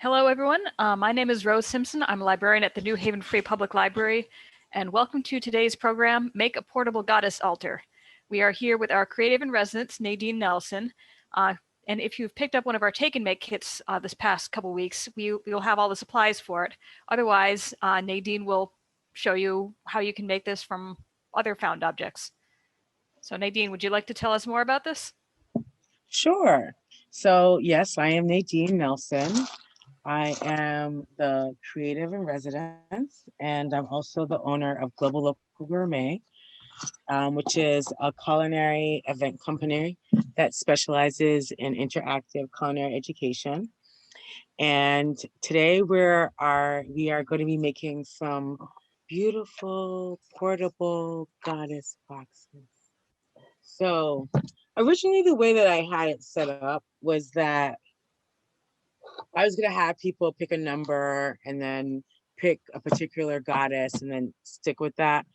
Hello, everyone. My name is Rose Simpson. I'm a librarian at the New Haven Free Public Library, and welcome to today's program, Make a Portable Goddess Altar. We are here with our creative in residence, Nadine Nelson. And if you've picked up one of our Take and Make kits this past couple weeks, we will have all the supplies for it. Otherwise, Nadine will show you how you can make this from other found objects. So Nadine, would you like to tell us more about this? Sure. So, yes, I am Nadine Nelson. I am the creative in residence, and I'm also the owner of Global Local Gourmet, which is a culinary event company that specializes in interactive culinary education. And today we are going to be making some beautiful portable goddess boxes. So originally the way that I had it set up was that I was gonna have people pick a number and then pick a particular goddess and then stick with that.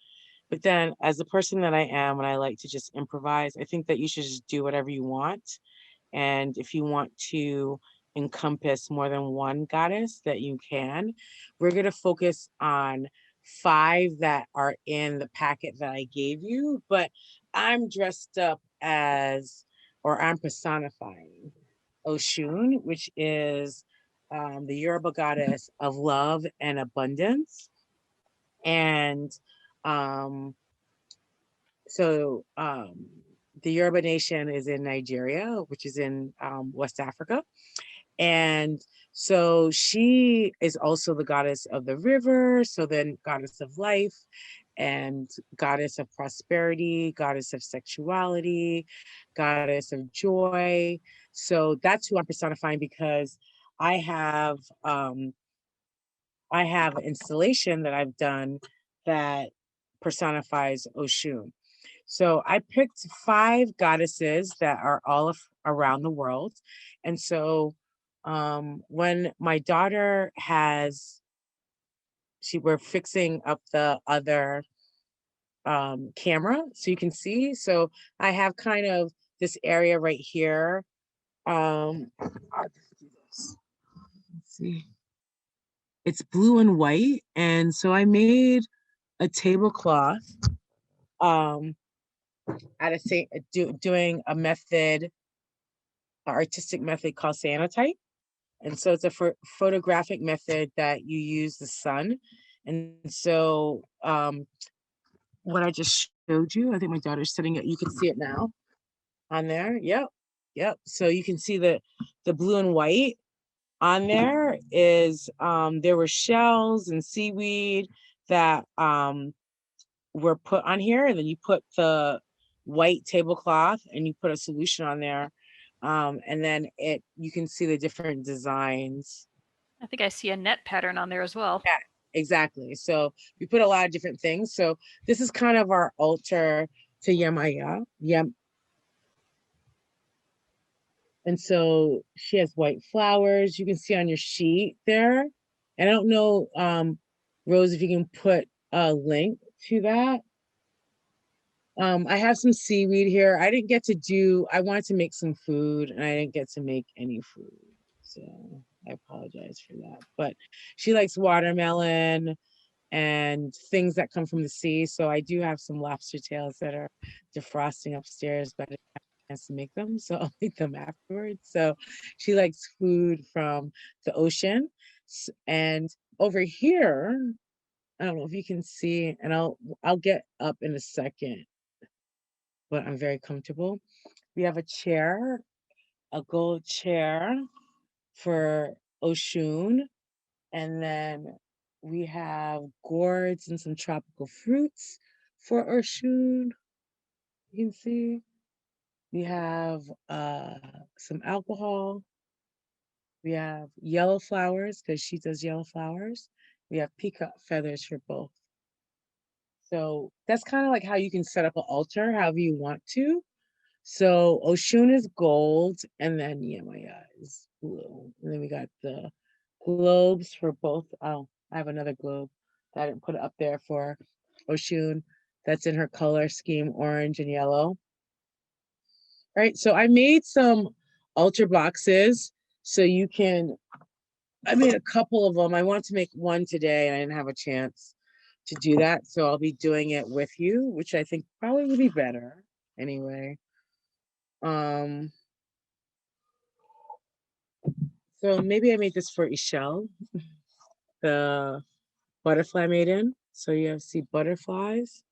But then as the person that I am and I like to just improvise, I think that you should just do whatever you want. And if you want to encompass more than one goddess that you can, we're gonna focus on five that are in the packet that I gave you, but I'm dressed up as, or I'm personifying Oshun, which is the Yoruba goddess of love and abundance. And um, so the Yoruba nation is in Nigeria, which is in West Africa. And so she is also the goddess of the river, so then goddess of life and goddess of prosperity, goddess of sexuality, goddess of joy. So that's who I'm personifying because I have um I have an installation that I've done that personifies Oshun. So I picked five goddesses that are around the world. And so when my daughter we're fixing up the other camera so you can see. So I have kind of this area right here. I'll just do this. Let's see. It's blue and white. And so I made a tablecloth um, doing a method, artistic method called cyanotype. And so it's a photographic method that you use the sun. And so what I just showed you, I think my daughter's sitting it, you can see it now on there. Yep. Yep. So you can see the blue and white on there is there were shells and seaweed that were put on here, and then you put the white tablecloth and you put a solution on there, and then you can see the different designs. I think I see a net pattern on there as well. Yeah, exactly. So we put a lot of different things. So this is kind of our altar to Yemaya. And so she has white flowers. You can see on your sheet there. And I don't know, Rose, if you can put a link to that. I have some seaweed here. I wanted to make some food and I didn't get to make any food. So I apologize for that. But she likes watermelon and things that come from the sea. So I do have some lobster tails that are defrosting upstairs, but I didn't have a chance to make them. So I'll make them afterwards. So she likes food from the ocean. And over here, I don't know if you can see, and I'll get up in a second, but I'm very comfortable. We have a chair, a gold chair for Oshun, and then we have gourds and some tropical fruits for Oshun. You can see we have some alcohol. We have yellow flowers because she does yellow flowers. We have peacock feathers for both. So that's kind of like how you can set up an altar however you want to. So Oshun is gold, and then Yemaya is blue. And then we got the globes for both. Oh, I have another globe that I didn't put up there for Oshun. That's in her color scheme, orange and yellow. All right, so I made some altar boxes so you can I made a couple of them. I wanted to make one today and I didn't have a chance to do that. So I'll be doing it with you, which I think probably would be better anyway. Um, so maybe I made this for Ishel, the butterfly maiden. So you see butterflies,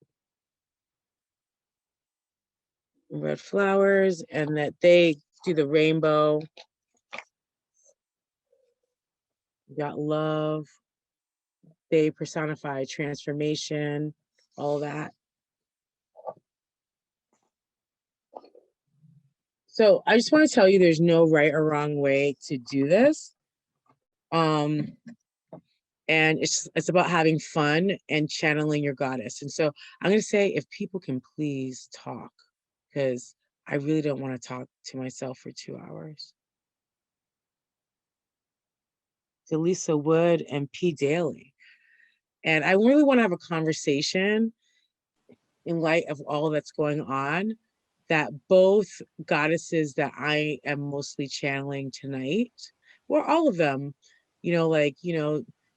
red flowers, and that they do the rainbow. You got love. They personify transformation, all that. So I just want to tell you there's no right or wrong way to do this. Um, and it's about having fun and channeling your goddess. And so I'm going to say, if people can please talk, because I really don't want to talk to myself for 2 hours. To Lisa Wood and P. Daly. And I really want to have a conversation in light of all that's going on, that both goddesses that I am mostly channeling tonight, or all of them, like,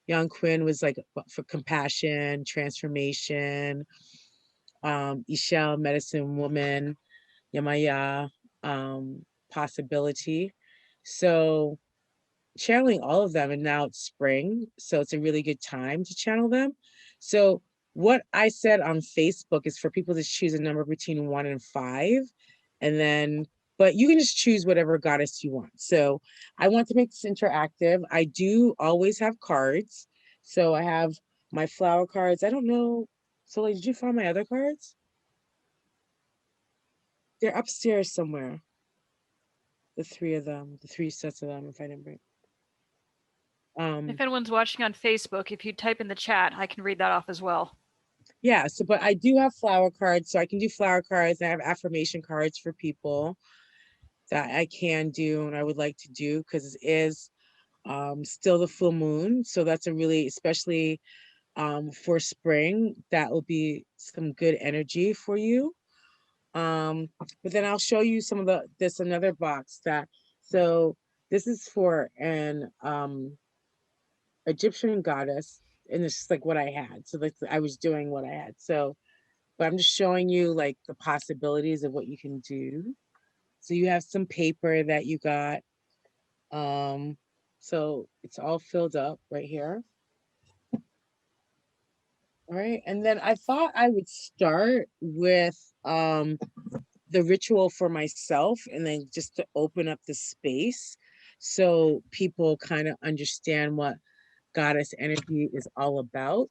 Young Quinn was like for compassion, transformation, Ishel, medicine woman, Yamaya, possibility. So channeling all of them, and now it's spring, so it's a really good time to channel them. So what I said on Facebook is for people to choose a number between 1 and 5, and then but you can just choose whatever goddess you want. So I want to make this interactive. I do always have cards. So I have my flower cards. I don't know, so like, did you find my other cards? They're upstairs somewhere, the three of them, the 3 sets of them, if I didn't bring. If anyone's watching on Facebook, if you type in the chat, I can read that off as well. Yeah, so but I do have flower cards, so I can do flower cards. I have affirmation cards for people that I can do and I would like to do, because it is still the full moon. So that's a really, especially for spring, that will be some good energy for you. But then I'll show you some of this another box that, so this is for an Egyptian goddess, and this is like what I had. So like I was doing what I had. So, but I'm just showing you like the possibilities of what you can do. So you have some paper that you got. So it's all filled up right here. All right. And then I thought I would start with the ritual for myself, and then just to open up the space so people kind of understand what goddess energy is all about.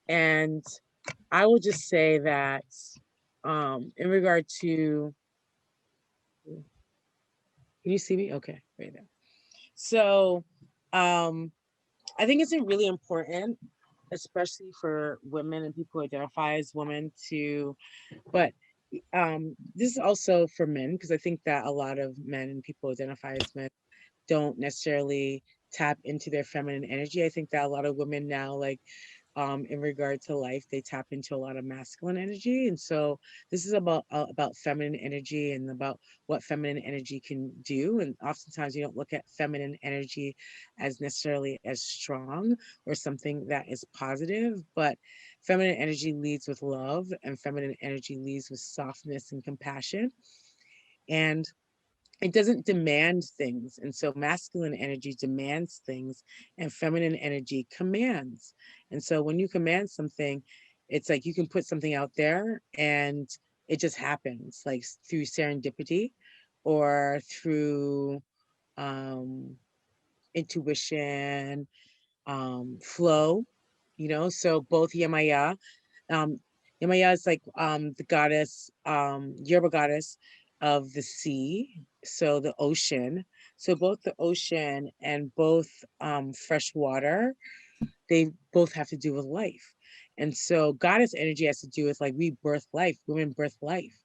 And I will just say that in regard to, can you see me? Okay, right there. So I think it's really important, especially for women and people who identify as women, but this is also for men, because I think that a lot of men and people who identify as men don't necessarily tap into their feminine energy. I think that a lot of women now, like in regard to life, they tap into a lot of masculine energy. And so this is about feminine energy and about what feminine energy can do. And oftentimes you don't look at feminine energy as necessarily as strong or something that is positive, but feminine energy leads with love, and feminine energy leads with softness and compassion. And it doesn't demand things. And so masculine energy demands things, and feminine energy commands. And so when you command something, it's like you can put something out there and it just happens, like through serendipity or through intuition, flow, so both Yamaya. Yamaya is like the goddess, Yoruba goddess of the sea, so the ocean. So both the ocean and both fresh water, they both have to do with life. And so goddess energy has to do with like we birth life, women birth life.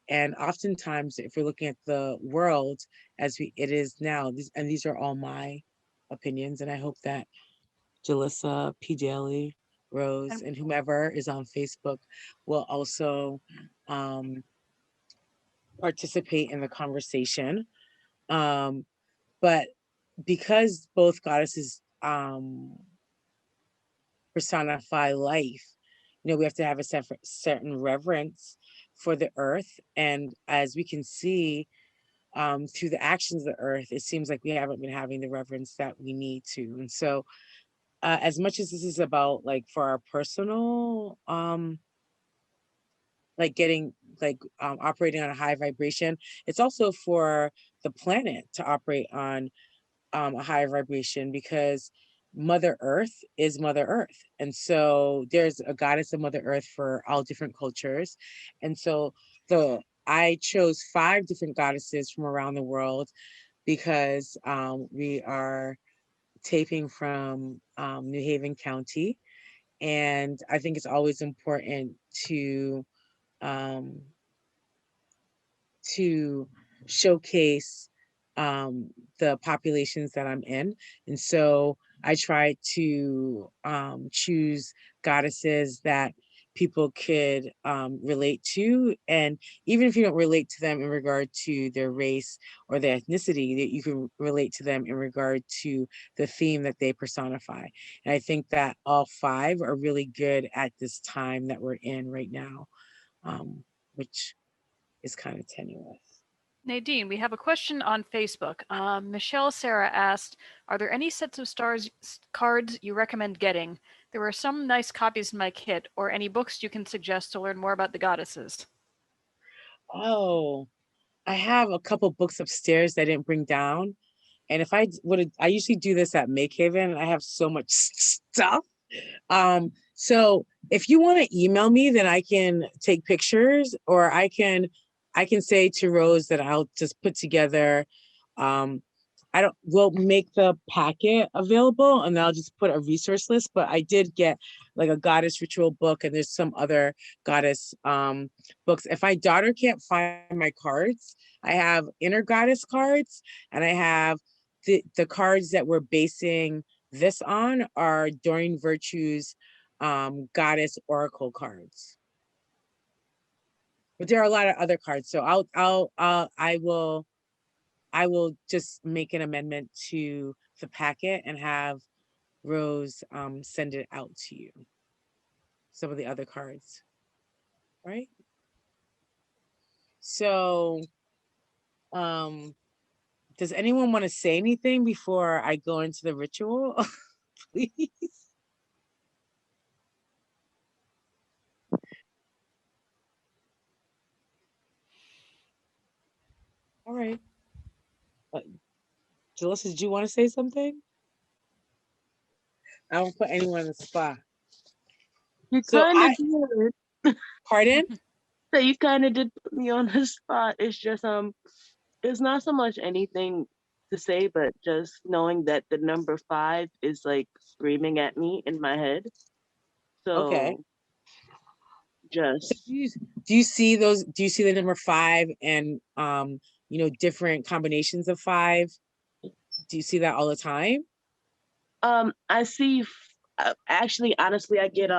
And oftentimes, if we're looking at the world as it is now, these are all my opinions, and I hope that Jalissa, P. Daly, Rose, and whomever is on Facebook will also participate in the conversation. But because both goddesses personify life, we have to have a certain reverence for the earth. And as we can see, through the actions of the earth, it seems like we haven't been having the reverence that we need to. And so, as much as this is about like for our personal, like getting like operating on a high vibration, it's also for the planet to operate on a higher vibration, because Mother Earth is Mother Earth. And so there's a goddess of Mother Earth for all different cultures. And so I chose 5 different goddesses from around the world, because we are taping from New Haven County. And I think it's always important um, to showcase the populations that I'm in. And so I try to choose goddesses that people could relate to. And even if you don't relate to them in regard to their race or their ethnicity, that you can relate to them in regard to the theme that they personify. And I think that all 5 are really good at this time that we're in right now, which is kind of tenuous. Nadine, we have a question on Facebook. Michelle Sarah asked, are there any sets of stars cards you recommend getting? There were some nice copies in my kit, or any books you can suggest to learn more about the goddesses. Oh, I have a couple books upstairs that I didn't bring down. And if I would, I usually do this at Make Haven, and I have so much stuff. So if you want to email me, then I can take pictures, or I can say to Rose that I'll just put together, um, we'll make the packet available, and I'll just put a resource list. But I did get like a goddess ritual book, and there's some other goddess books. If my daughter can't find my cards, I have inner goddess cards, and I have the cards that we're basing this on are Doreen Virtue's goddess oracle cards. But there are a lot of other cards, so I will just make an amendment to the packet and have Rose send it out to you. Some of the other cards, right? So, um, does anyone want to say anything before I go into the ritual? Please. All right. Jalissa, did you want to say something? I don't put anyone on the spot. You So kind of did. pardon? So you kind of did put me on the spot. It's just it's not so much anything to say, but just knowing that the number 5 is like screaming at me in my head. Okay. So So just do you see those? Do you see the number 5 and different combinations of 5? Do you see that all the time? I see. Actually, honestly, I get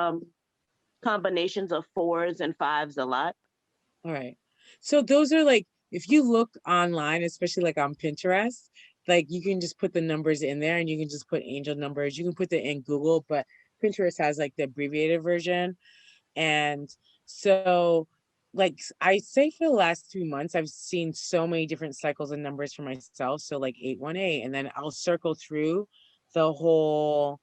combinations of 4s and 5s a lot. All right. So those are like, if you look online, especially like on Pinterest, like you can just put the numbers in there, and you can just put angel numbers. You can put it in Google, but Pinterest has like the abbreviated version. And so, like I say, for the last 3 months, I've seen so many different cycles and numbers for myself. So like 818, and then I'll circle through the whole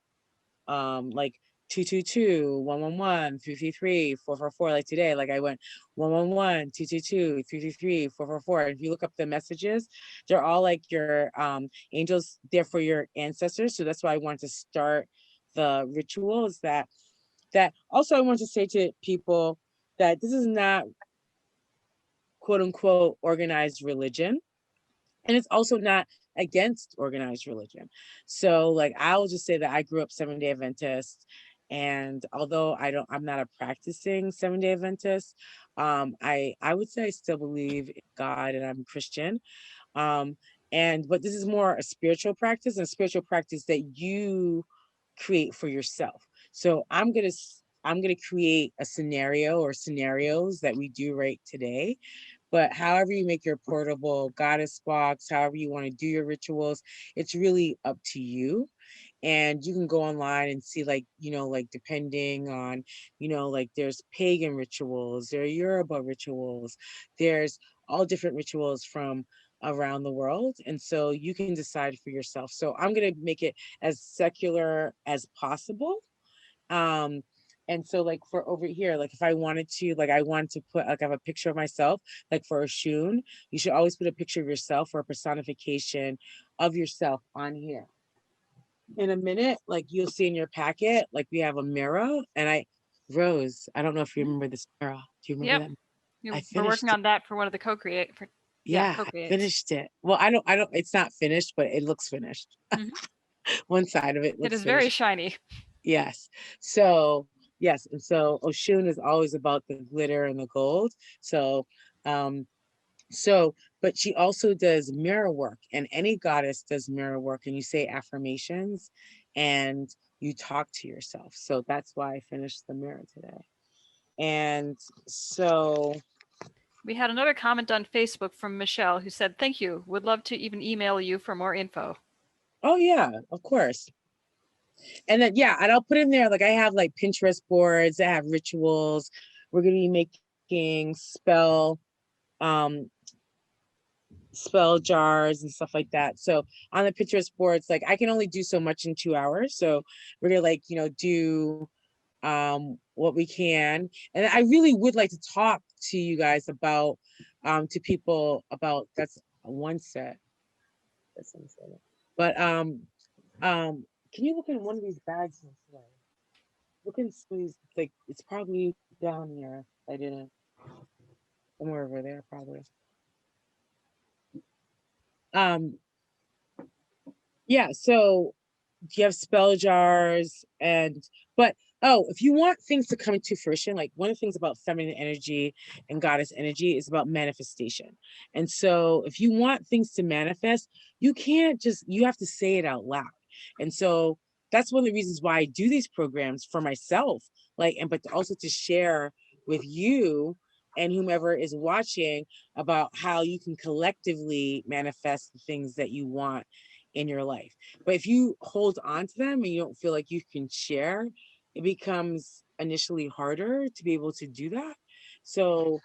like 222, 111, 333, 444. Like today, like I went 111, 222, 333, 444. If you look up the messages, they're all like your angels there for your ancestors. So that's why I wanted to start the rituals. That also I want to say to people that this is not quote unquote organized religion, and it's also not against organized religion. So like I'll just say that I grew up 7-day Adventist, and although I'm not a practicing 7-day Adventist, I would say I still believe in God, and I'm Christian. um but this is more a spiritual practice, and spiritual practice that you create for yourself. So I'm gonna create a scenario or scenarios that we do right today, but however you make your portable goddess box, however you want to do your rituals, it's really up to you. And you can go online and see, like, like, depending on, like, there's pagan rituals, there are Yoruba rituals, there's all different rituals from around the world. And so you can decide for yourself. So I'm going to make it as secular as possible. um and so, like, for over here, like, if I wanted to, like, I want to put, like, I have a picture of myself, like for a Shun, you should always put a picture of yourself or a personification of yourself on here. In a minute, like, you'll see in your packet, like, we have a mirror. And Rose, I don't know if you remember this mirror. Do you remember Yep. that? I We're working finished it. on that for one of the co-create. Yeah, I Co-creates. finished it. Well, I don't, it's not finished, but it looks finished. Mhm. One side of it It looks is very finished. shiny. Yes. So, yes. And so Oshun is always about the glitter and the gold. So, um, but she also does mirror work, and any goddess does mirror work, and you say affirmations and you talk to yourself. So that's why I finished the mirror today. And so, We had another comment on Facebook from Michelle who said, "Thank you. Would love to even email you for more info." oh yeah, of course. And then, yeah, and I'll put in there, like, I have, like, Pinterest boards that have rituals. We're going to be making um, spell jars and stuff like that. So on the Pinterest boards, like, I can only do so much in 2 hours. So we're gonna, like, do what we can. And I really would like to talk to you guys about to people about, that's one set. That's one set. But can you look in one of these bags and say, look and squeeze, like, it's probably down here. I didn't, somewhere over there probably. Um yeah, so you have spell jars, but oh, if you want things to come into fruition, like, one of the things about feminine energy and goddess energy is about manifestation. And so if you want things to manifest, you can't just, you have to say it out loud. And so that's one of the reasons why I do these programs for myself, like, and but also to share with you and whomever is watching about how you can collectively manifest the things that you want in your life. But if you hold on to them and you don't feel like you can share, it becomes initially harder to be able to do that. So,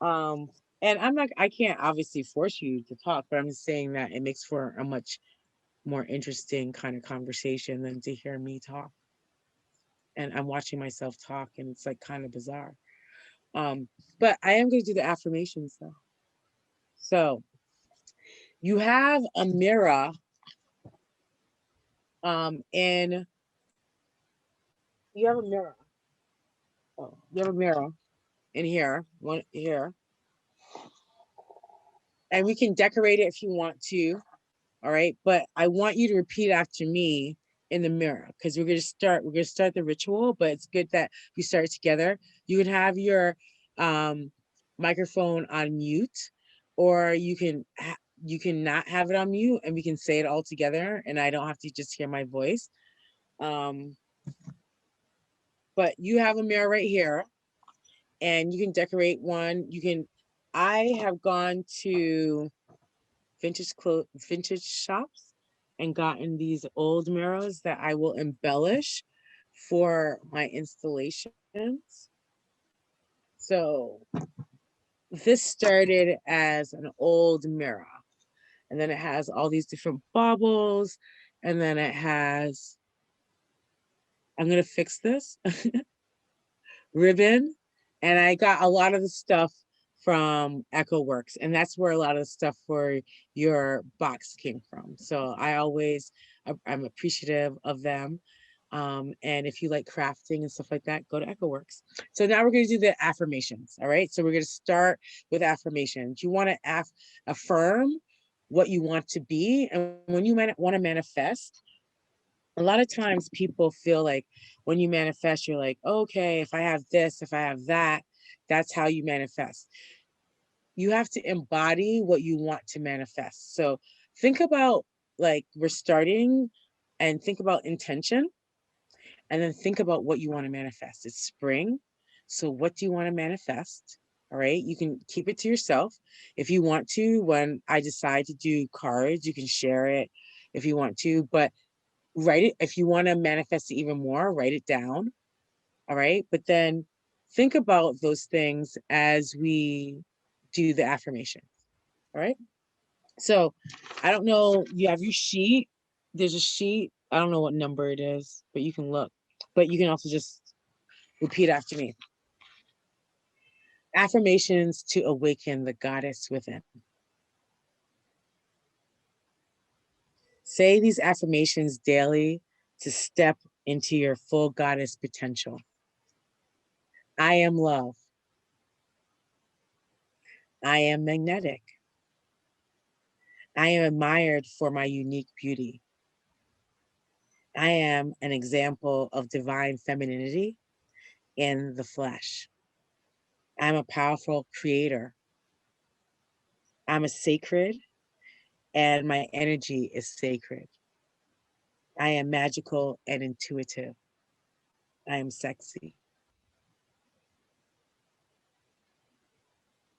um, and I can't obviously force you to talk, but I'm just saying that it makes for a much more interesting kind of conversation than to hear me talk. And I'm watching myself talk, and it's, like, kind of bizarre. But I am going to do the affirmations though. So you have a mirror in you have a mirror. Oh, you have a mirror in here, one here. And we can decorate it if you want to. All right. But I want you to repeat after me in the mirror, because we're gonna start the ritual, but it's good that we start together. You can have your microphone on mute, or you can not have it on mute, and we can say it all together, and I don't have to just hear my voice. Um, but you have a mirror right here, and you can decorate one. I have gone to vintage shops and gotten these old mirrors that I will embellish for my installations. So this started as an old mirror, and then it has all these different baubles, and then it has, I'm gonna fix this, ribbon. And I got a lot of the stuff from Echo Works, and that's where a lot of the stuff for your box came from. So I'm appreciative of them. And if you like crafting and stuff like that, go to Echo Works. So now we're going to do the affirmations. All right. So we're going to start with affirmations. You want to affirm what you want to be. And when you want to manifest, a lot of times people feel like when you manifest, you're like, okay, if I have this, if I have that, that's how you manifest. You have to embody what you want to manifest. So think about, like, we're starting, and think about intention, and then think about what you want to manifest. It's spring. So what do you want to manifest? All right. You can keep it to yourself. If you want to, when I decide to do cards, you can share it if you want to, but write it. If you want to manifest it even more, write it down. All right. But then think about those things as we do the affirmation. All right. So I don't know, you have your sheet. There's a sheet. I don't know what number it is, but you can look. But you can also just repeat after me. Affirmations to awaken the goddess within. Say these affirmations daily to step into your full goddess potential. I am love. I am magnetic. I am admired for my unique beauty. I am an example of divine femininity in the flesh. I'm a powerful creator. I'm a sacred, and my energy is sacred. I am magical and intuitive. I am sexy.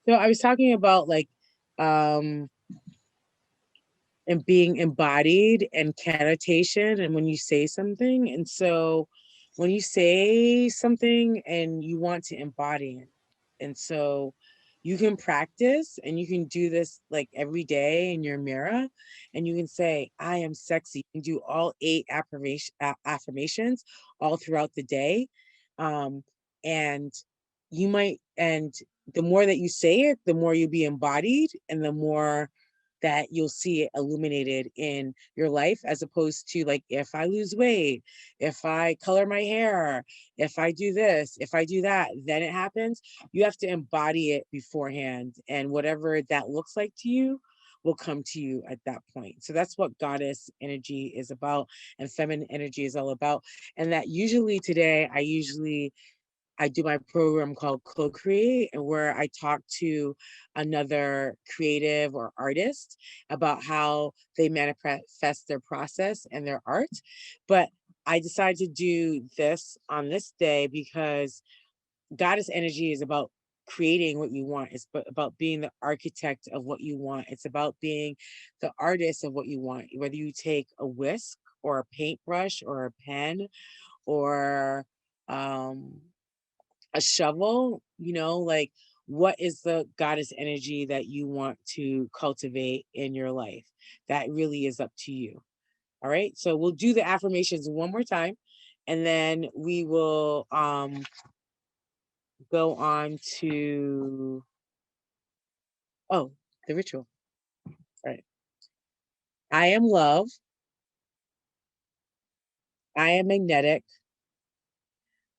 So I was talking about like and being embodied and connotation and when you say something. And so when you say something and you want to embody it, and so you can practice and you can do this like every day in your mirror and you can say, I am sexy. You can do all 8 affirmations all throughout the day. And you might, and the more that you say it, the more you'll be embodied and the more that you'll see it illuminated in your life, as opposed to like, if I lose weight, if I color my hair, if I do this, if I do that, then it happens. You have to embody it beforehand, and whatever that looks like to you will come to you at that point. So that's what goddess energy is about, and feminine energy is all about. And that usually today, I do my program called Co-Create, and where I talk to another creative or artist about how they manifest their process and their art. But I decided to do this on this day because goddess energy is about creating what you want. It's about being the architect of what you want. It's about being the artist of what you want, whether you take a whisk or a paintbrush or a pen or a shovel, like what is the goddess energy that you want to cultivate in your life? That really is up to you. All right. So we'll do the affirmations one more time and then we will go on to the ritual. All right. I am love. I am magnetic.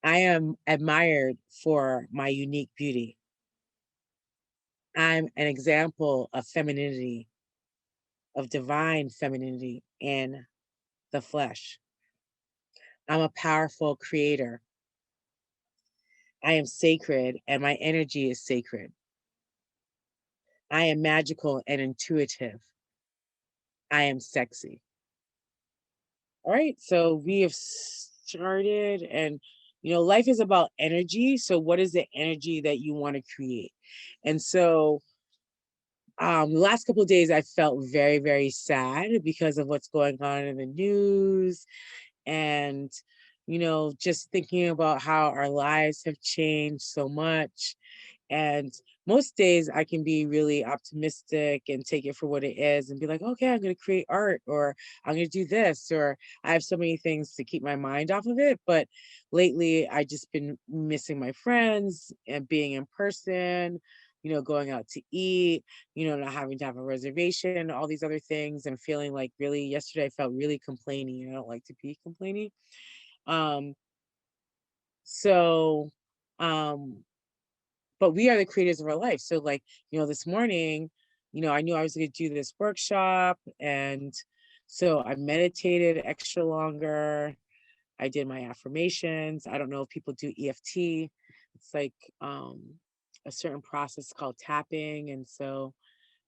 I am admired for my unique beauty. I'm an example of femininity, of divine femininity in the flesh. I'm a powerful creator. I am sacred and my energy is sacred. I am magical and intuitive. I am sexy. All right, so we have started, and life is about energy. So what is the energy that you want to create? And so the last couple of days I felt very, very sad because of what's going on in the news, and just thinking about how our lives have changed so much. And most days I can be really optimistic and take it for what it is and be like, okay, I'm going to create art, or I'm going to do this, or I have so many things to keep my mind off of it. But lately I just been missing my friends and being in person, going out to eat, not having to have a reservation, all these other things, and feeling like really yesterday I felt really complaining. I don't like to be complaining. Um, so, um, but we are the creators of our life. So like, this morning, I knew I was going to do this workshop. And so I meditated extra longer. I did my affirmations. I don't know if people do EFT. It's like a certain process called tapping. And so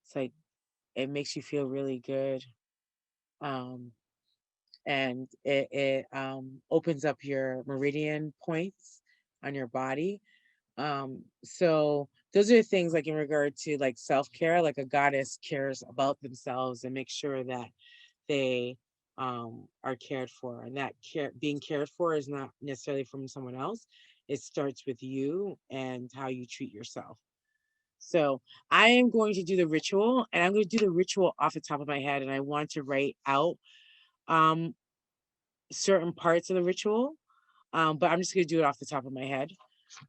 it's like, it makes you feel really good. Um, and it opens up your meridian points on your body. So those are things like in regard to like self-care, like a goddess cares about themselves and make sure that they are cared for, and that being cared for is not necessarily from someone else. It starts with you and how you treat yourself. So I am going to do the ritual, and I'm going to do the ritual off the top of my head, and I want to write out um certain parts of the ritual, but I'm just going to do it off the top of my head,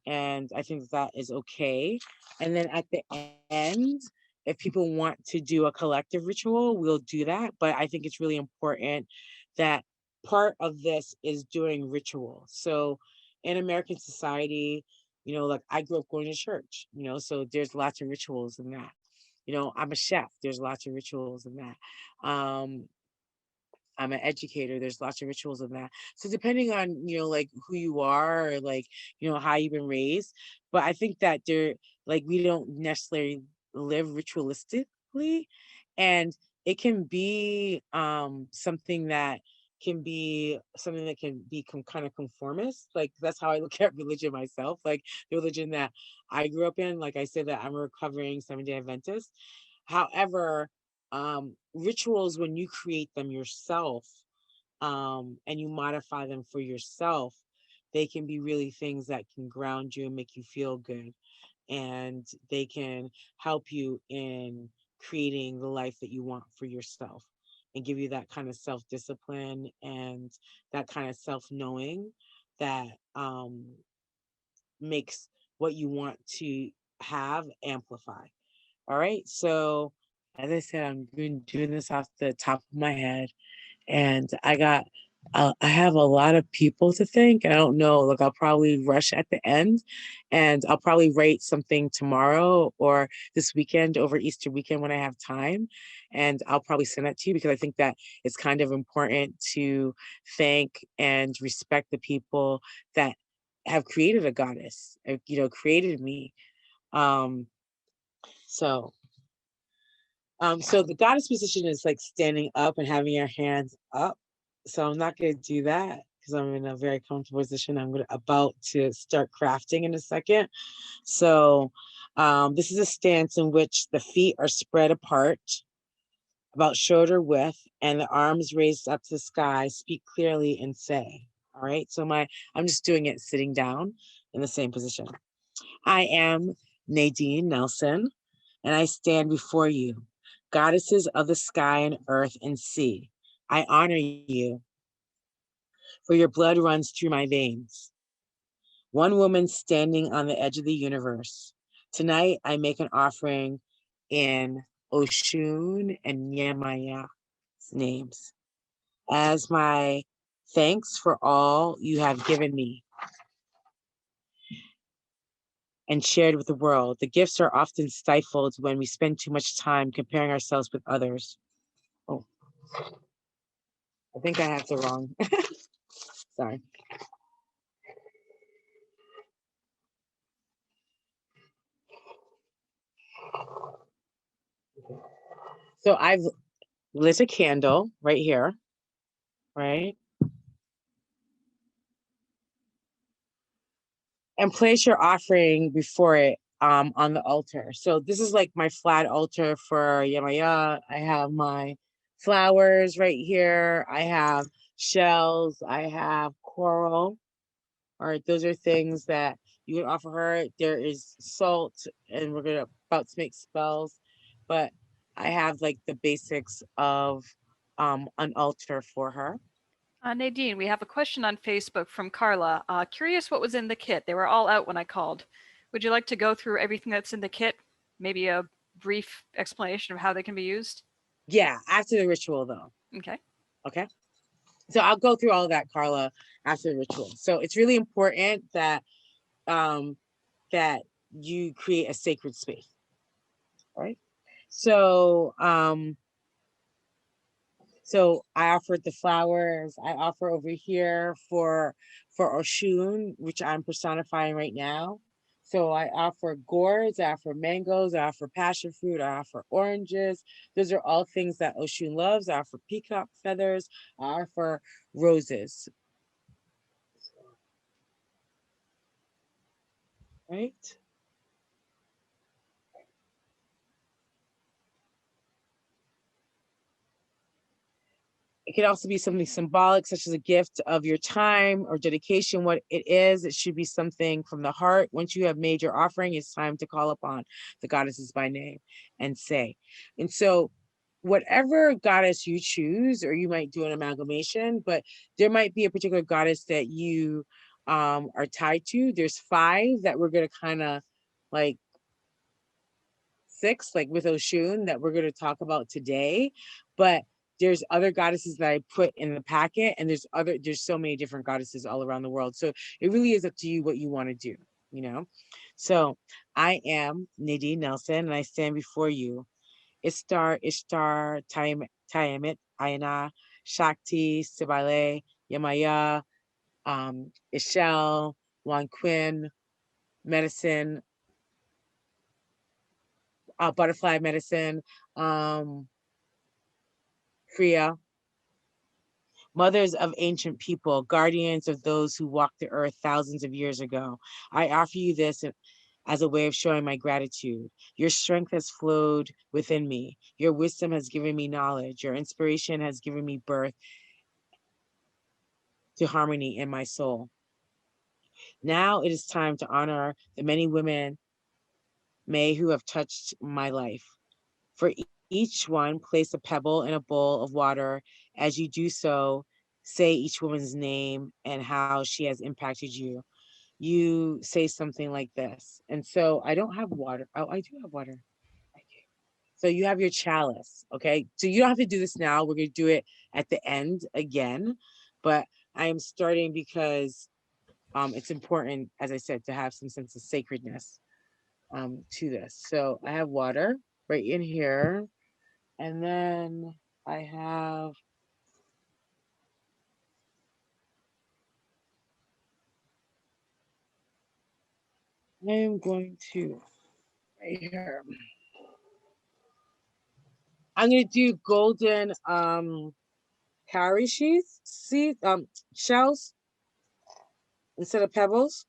and I think that is okay. And then at the end, if people want to do a collective ritual, we'll do that. But I think it's really important that part of this is doing ritual. So in American society, like I grew up going to church, so there's lots of rituals in that. I'm a chef, there's lots of rituals in that. I'm an educator. There's lots of rituals in that. So depending on, like who you are or like, how you've been raised. But I think that like, we don't necessarily live ritualistically. And it can be something that can become kind of conformist. Like that's how I look at religion myself. Like the religion that I grew up in, like I said that I'm a recovering Seventh-day Adventist. However, rituals, when you create them yourself, and you modify them for yourself, they can be really things that can ground you and make you feel good, and they can help you in creating the life that you want for yourself and give you that kind of self-discipline and that kind of self-knowing that makes what you want to have amplify. All right. So as I said, I'm doing this off the top of my head, and I have a lot of people to thank. And I don't know, like I'll probably rush at the end, and I'll probably write something tomorrow or this weekend over Easter weekend when I have time. And I'll probably send that to you because I think that it's kind of important to thank and respect the people that have created a goddess, created me. Um, so so the goddess position is like standing up and having your hands up. So I'm not going to do that because I'm in a very comfortable position. About to start crafting in a second. So this is a stance in which the feet are spread apart, about shoulder width, and the arms raised up to the sky. Speak clearly and say. All right. So I'm just doing it sitting down in the same position. I am Nadine Nelson, and I stand before you, goddesses of the sky and earth and sea. I honor you, for your blood runs through my veins. One woman standing on the edge of the universe. Tonight, I make an offering in Oshun and Yemaya's names as my thanks for all you have given me and shared with the world. The gifts are often stifled when we spend too much time comparing ourselves with others. Oh, I think I have the wrong. Sorry. So I've lit a candle right here, right? And place your offering before it on the altar. So this is like my flat altar for Yemaya. I have my flowers right here. I have shells. I have coral. All right, those are things that you can offer her. There is salt, and we're about to make spells, but I have like the basics of an altar for her. Nadine, we have a question on Facebook from Carla. Curious what was in the kit. They were all out when I called. Would you like to go through everything that's in the kit? Maybe a brief explanation of how they can be used? Yeah, after the ritual though. Okay. Okay. So I'll go through all of that, Carla, after the ritual. So it's really important that that you create a sacred space. Right. So so I offered the flowers. I offer over here for Oshun, which I'm personifying right now. So I offer gourds, I offer mangoes, I offer passion fruit, I offer oranges. Those are all things that Oshun loves. I offer peacock feathers, I offer roses. Right? It could also be something symbolic, such as a gift of your time or dedication. What it is, it should be something from the heart. Once you have made your offering, it's time to call upon the goddesses by name and say. And so whatever goddess you choose, or you might do an amalgamation, but there might be a particular goddess that you are tied to. There's 5 that we're going to kind of like 6, like with Oshun, that we're going to talk about today. But there's other goddesses that I put in the packet, and there's so many different goddesses all around the world. So it really is up to you what you want to do, you know? So I am Nadine Nelson, and I stand before you. Ishtar, Tiamat, Ayana, Shakti, Sibale, Yamaya, Ishel, Quinn, medicine, butterfly medicine, Kriya, mothers of ancient people, guardians of those who walked the earth thousands of years ago. I offer you this as a way of showing my gratitude. Your strength has flowed within me. Your wisdom has given me knowledge. Your inspiration has given me birth to harmony in my soul. Now it is time to honor the many women who have touched my life. For each one, place a pebble in a bowl of water. As you do so, say each woman's name and how she has impacted you. You say something like this. And so I don't have water. Oh, I do have water. So you have your chalice, okay? So you don't have to do this now. We're going to do it at the end again. But I am starting because it's important, as I said, to have some sense of sacredness to this. So I have water right in here. And then I have I am going to right here. I'm gonna do golden cowrie shells instead of pebbles.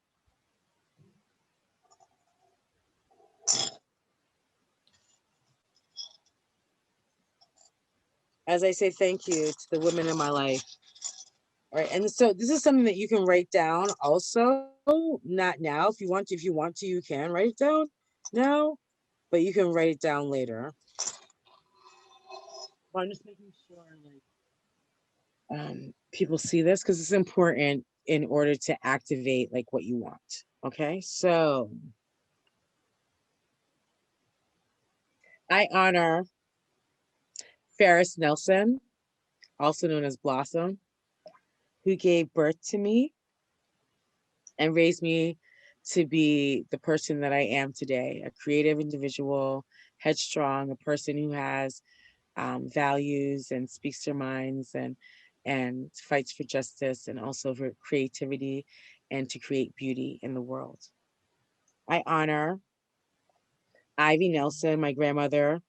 As I say thank you to the women in my life. All right, and so this is something that you can write down also, not now. If you want to, you can write it down now, but you can write it down later. But I'm just making sure like people see this because it's important in order to activate like what you want. Okay, so I honor Ferris Nelson, also known as Blossom, who gave birth to me and raised me to be the person that I am today, a creative individual, headstrong, a person who has values and speaks their minds and fights for justice and also for creativity and to create beauty in the world. I honor Ivy Nelson, my grandmother,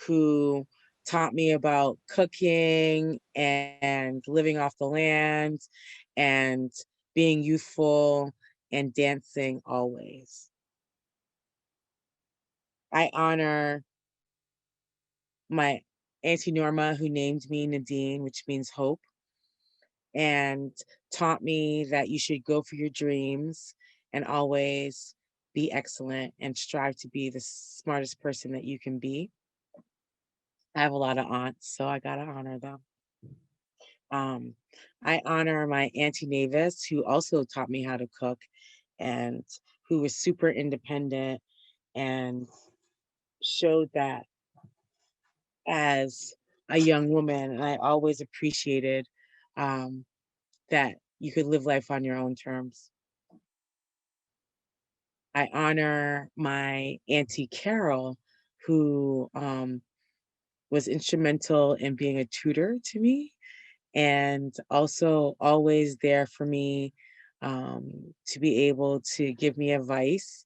who taught me about cooking and living off the land and being youthful and dancing always. I honor my Auntie Norma, who named me Nadine, which means hope, and taught me that you should go for your dreams and always be excellent and strive to be the smartest person that you can be. I have a lot of aunts, so I gotta honor them. I honor my Auntie Mavis, who also taught me how to cook and who was super independent and showed that as a young woman. And I always appreciated that you could live life on your own terms. I honor my Auntie Carol, who was instrumental in being a tutor to me and also always there for me to be able to give me advice,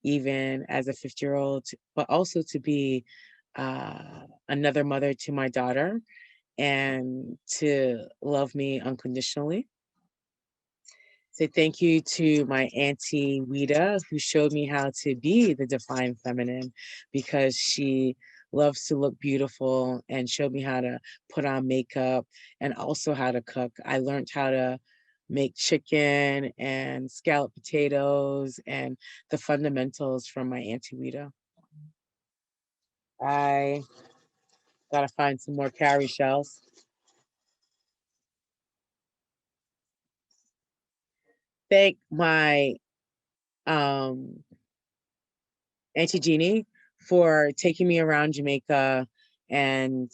even as a 50-year-old, but also to be another mother to my daughter and to love me unconditionally. Say thank you to my Auntie Wida, who showed me how to be the divine feminine because she loves to look beautiful and showed me how to put on makeup and also how to cook. I learned how to make chicken and scalloped potatoes and the fundamentals from my Auntie Rita. I gotta find some more cowrie shells. Thank my um, Auntie Jeannie for taking me around Jamaica and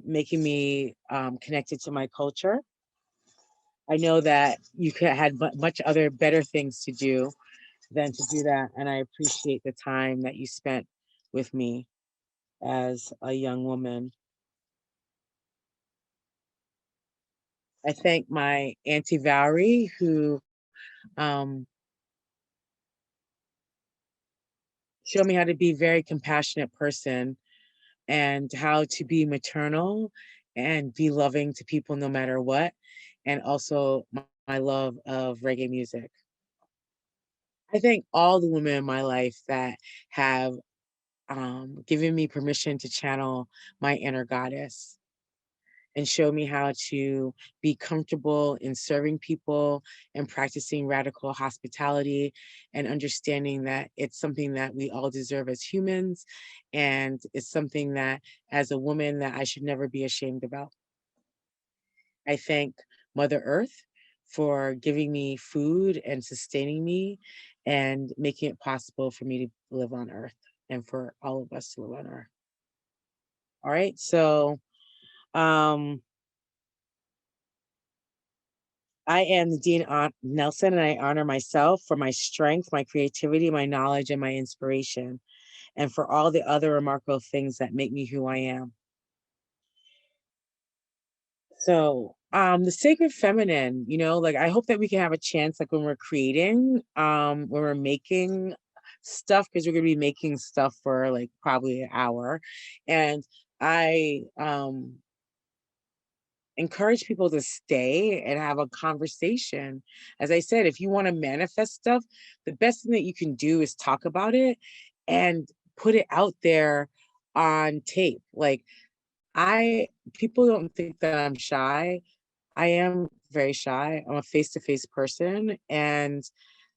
making me connected to my culture. I know that you could had much other better things to do than to do that, and I appreciate the time that you spent with me as a young woman. I thank my Auntie Valerie who um, showed me how to be a very compassionate person and how to be maternal and be loving to people no matter what, and also my love of reggae music. I thank all the women in my life that have given me permission to channel my inner goddess and show me how to be comfortable in serving people and practicing radical hospitality and understanding that it's something that we all deserve as humans, and it's something that as a woman that I should never be ashamed about. I thank Mother Earth for giving me food and sustaining me and making it possible for me to live on Earth and for all of us to live on Earth. All right, so um, I am Nadine Nelson, and I honor myself for my strength, my creativity, my knowledge, and my inspiration, and for all the other remarkable things that make me who I am. So, the sacred feminine, you know, like I hope that we can have a chance, like when we're creating, when we're making stuff, because we're gonna be making stuff for like probably an hour, and I encourage people to stay and have a conversation. As I said, if you want to manifest stuff, the best thing that you can do is talk about it and put it out there on tape. Like I people don't think that I'm shy. I am very shy. I'm a face-to-face person, and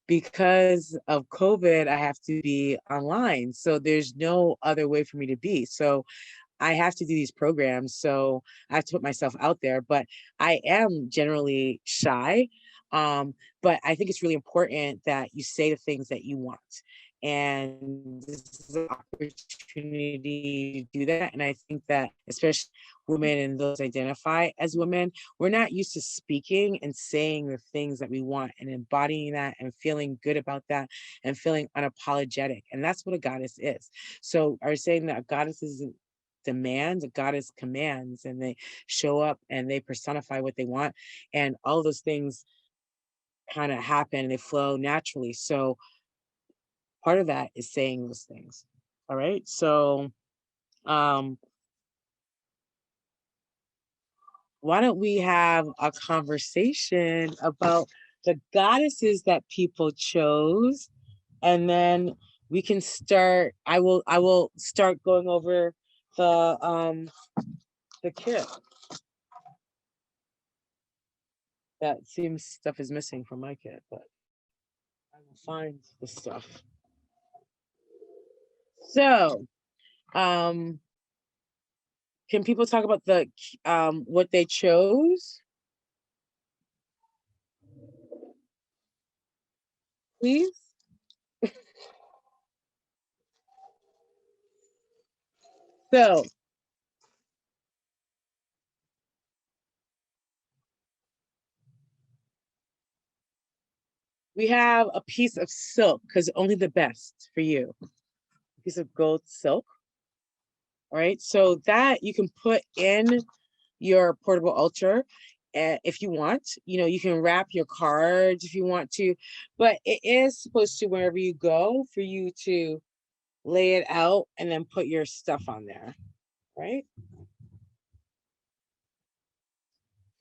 because of COVID, I have to be online. So there's no other way for me to be. So I have to do these programs, so I have to put myself out there, but I am generally shy. But I think it's really important that you say the things that you want. And this is an opportunity to do that. And I think that especially women and those identify as women, we're not used to speaking and saying the things that we want and embodying that and feeling good about that and feeling unapologetic. And that's what a goddess is. So are you saying that a goddess isn't demands, a goddess commands, and they show up and they personify what they want, and all those things kind of happen and they flow naturally. So part of that is saying those things. All right, so um why don't we have a conversation about the goddesses that people chose, and then we can start. I will start going over the kit. That seems stuff is missing from my kit, but I will find the stuff. So, um, can people talk about the what they chose, please? So, we have a piece of silk because only the best for you. A piece of gold silk. All right. So that you can put in your portable altar if you want. You know, you can wrap your cards if you want to, but it is supposed to, wherever you go, for you to lay it out and then put your stuff on there. Right.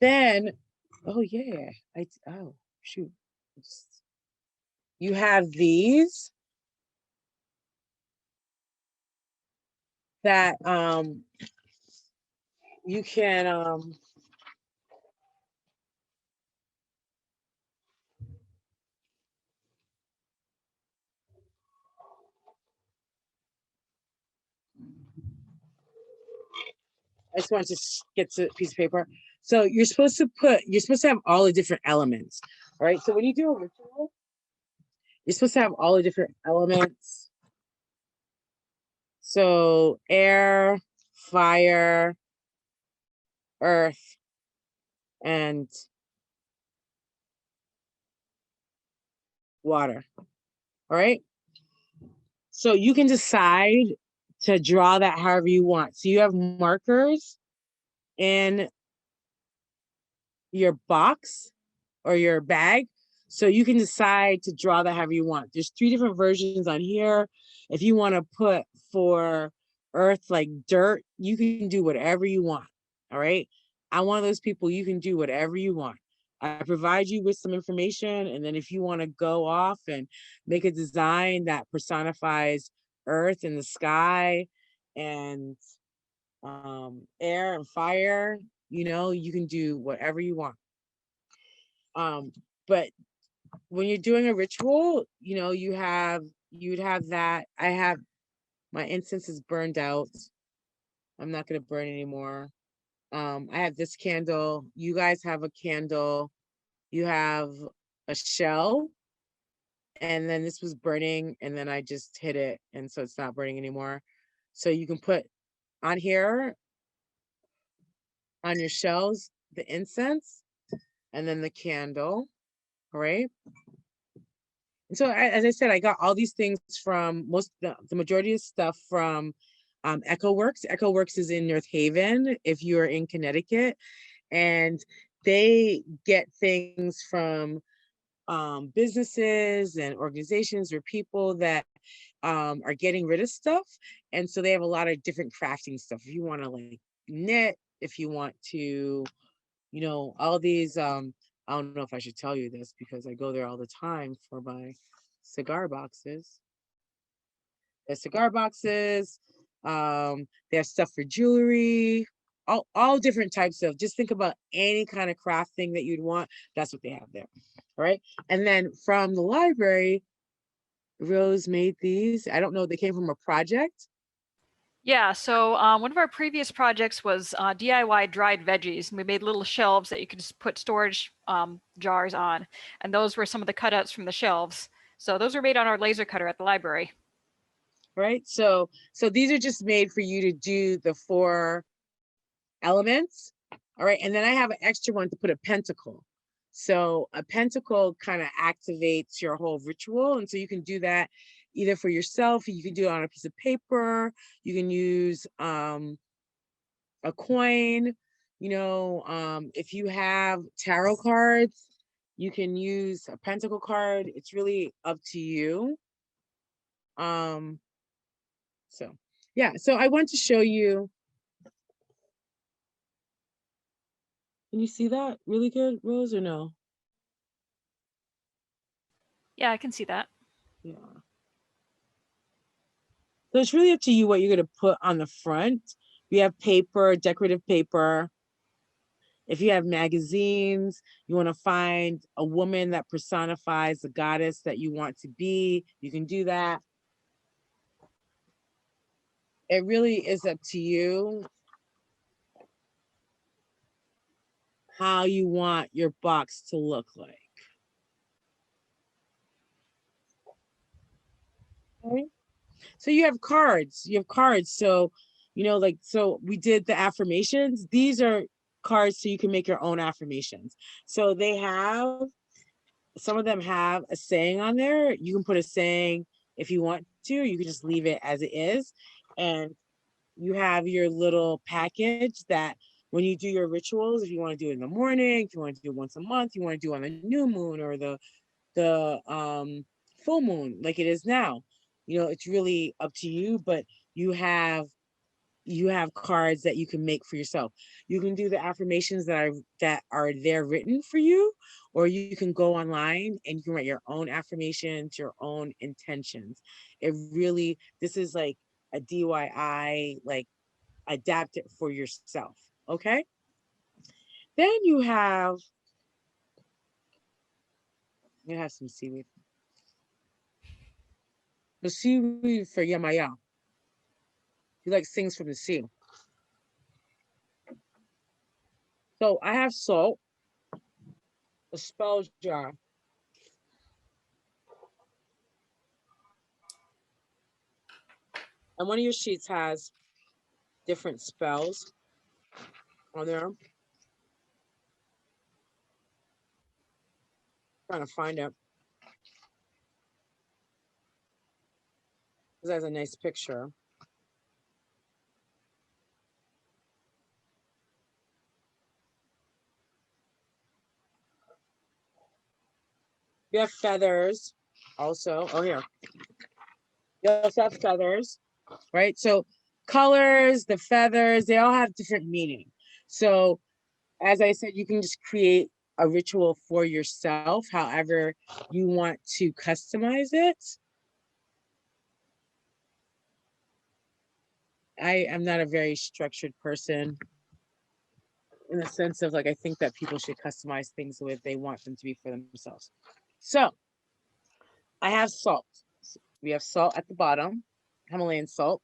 Then, oh yeah, oh shoot. You have these. that you can I just want to get to a piece of paper. So you're supposed to have all the different elements. All right. So when you do a ritual, you're supposed to have all the different elements. So air, fire, earth, and water. All right. So you can decide to draw that however you want. So you have markers in your box or your bag. So you can decide to draw that however you want. There's 3 different versions on here. If you want to put for earth like dirt, you can do whatever you want. All right. I'm one of those people, you can do whatever you want. I provide you with some information. And then if you want to go off and make a design that personifies earth and the sky and air and fire, you can do whatever you want. But when you're doing a ritual, you'd have that. I have my incense is burned out. I'm not gonna burn anymore. I have this candle. You guys have a candle. You have a shell, and then this was burning, and then I just hit it, and so it's not burning anymore. So you can put on here on your shells the incense, and then the candle. All right. And so, as I said, I got all these things from the majority of stuff from Echo Works. Echo Works is in North Haven, if you're in Connecticut, and they get things from businesses and organizations or people that are getting rid of stuff. And so they have a lot of different crafting stuff. If you want to like knit, if you want to, all these, I don't know if I should tell you this because I go there all the time for my cigar boxes. There's cigar boxes. They have stuff for jewelry, all different types of, just think about any kind of craft thing that you'd want. That's what they have there. All right. And then from the library, Rose made these. I don't know, they came from a project. Yeah, so one of our previous projects was DIY dried veggies. And we made little shelves that you could just put storage jars on. And those were some of the cutouts from the shelves. So those were made on our laser cutter at the library. Right. So these are just made for you to do the 4 elements. All right. And then I have an extra one to put a pentacle. So a pentacle kind of activates your whole ritual. And so you can do that either for yourself, you can do it on a piece of paper, you can use a coin, if you have tarot cards, you can use a pentacle card. It's really up to you. So yeah, so I want to show you. Can you see that really good, Rose, or no? Yeah, I can see that. Yeah. So it's really up to you what you're going to put on the front. We have paper, decorative paper. If you have magazines, you want to find a woman that personifies the goddess that you want to be, you can do that. It really is up to you how you want your box to look like. Okay. So you have cards. So, so we did the affirmations. These are cards so you can make your own affirmations. So some of them have a saying on there. You can put a saying if you want to, you can just leave it as it is. And you have your little package that when you do your rituals, if you want to do it in the morning, if you want to do it once a month, you want to do it on the new moon or the full moon like it is now, it's really up to you, but you have cards that you can make for yourself. You can do the affirmations that are there written for you, or you can go online and you can write your own affirmations, your own intentions. This is like a DIY, like adapt it for yourself. Okay. Then you have some seaweed. The seaweed for Yamaya. He likes things from the sea. So I have salt, a spell jar. And one of your sheets has different spells on there. I'm trying to find it. This has a nice picture. You have feathers also. Oh, here. You also have feathers, right? So colors, the feathers, they all have different meaning. So as I said, you can just create a ritual for yourself, however you want to customize it. I am not a very structured person in the sense of like, I think that people should customize things the way they want them to be for themselves. So I have salt. We have salt at the bottom, Himalayan salt.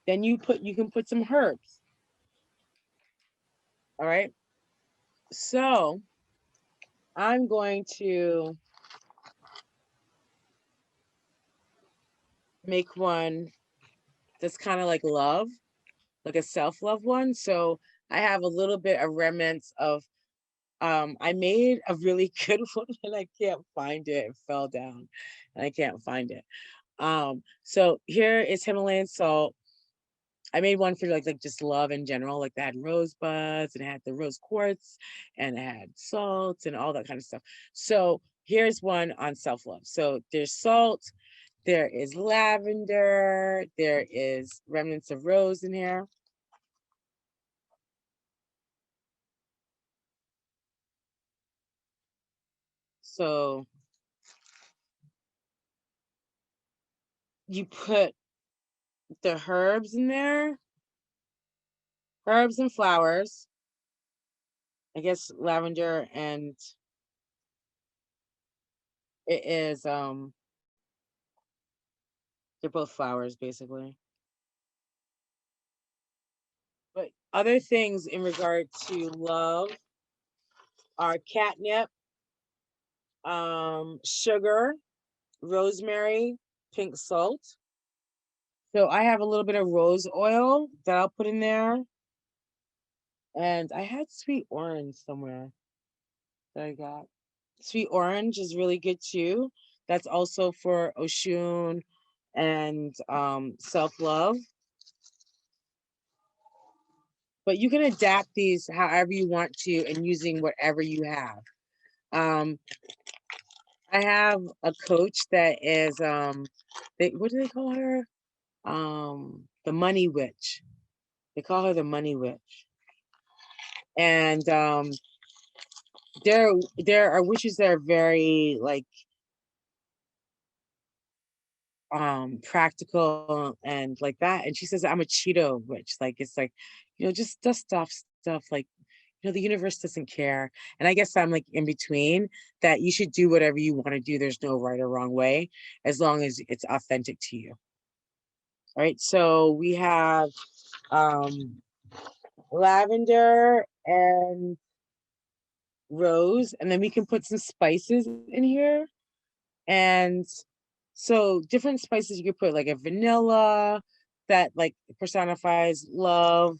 Then you can put some herbs. All right. So I'm going to make one that's kind of like love, like a self-love one. So I have a little bit of remnants of, I made a really good one and I can't find it. It fell down and I can't find it. So here is Himalayan salt. I made one for like just love in general, like that had rosebuds and it had the rose quartz and it had salt and all that kind of stuff. So here's one on self-love. So there's salt, there is lavender, there is remnants of rose in here. So you put the herbs in there, herbs and flowers. I guess lavender and it is they're both flowers basically. But other things in regard to love are catnip, sugar, rosemary, pink salt. So I have a little bit of rose oil that I'll put in there. And I had sweet orange somewhere that I got. Sweet orange is really good too. That's also for Oshun and self-love. But you can adapt these however you want to and using whatever you have. I have a coach that is what do they call her? The money witch. They call her the money witch. And there are witches that are very like practical and like that. And she says I'm a Cheeto witch. Like it's like, just dust off stuff like the universe doesn't care. And I guess I'm like in between that you should do whatever you want to do. There's no right or wrong way, as long as it's authentic to you. All right. So we have lavender and rose, and then we can put some spices in here. And so different spices you could put like a vanilla that like personifies love.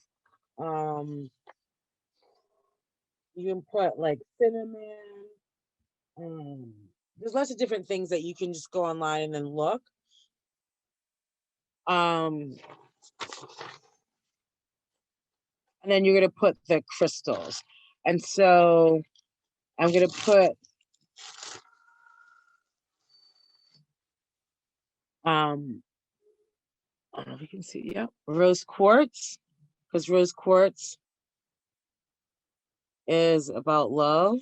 You can put like cinnamon. There's lots of different things that you can just go online and then look. And then you're gonna put the crystals. And so I'm gonna put I don't know if you can see, yeah, rose quartz, because rose quartz is about love.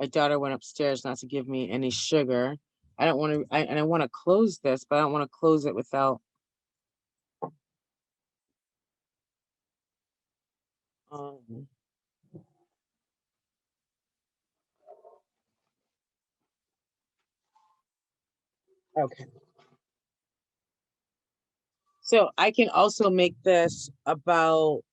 My daughter went upstairs not to give me any sugar. I don't want to, and I want to close this, but I don't want to close it without. Um, okay. So I can also make this about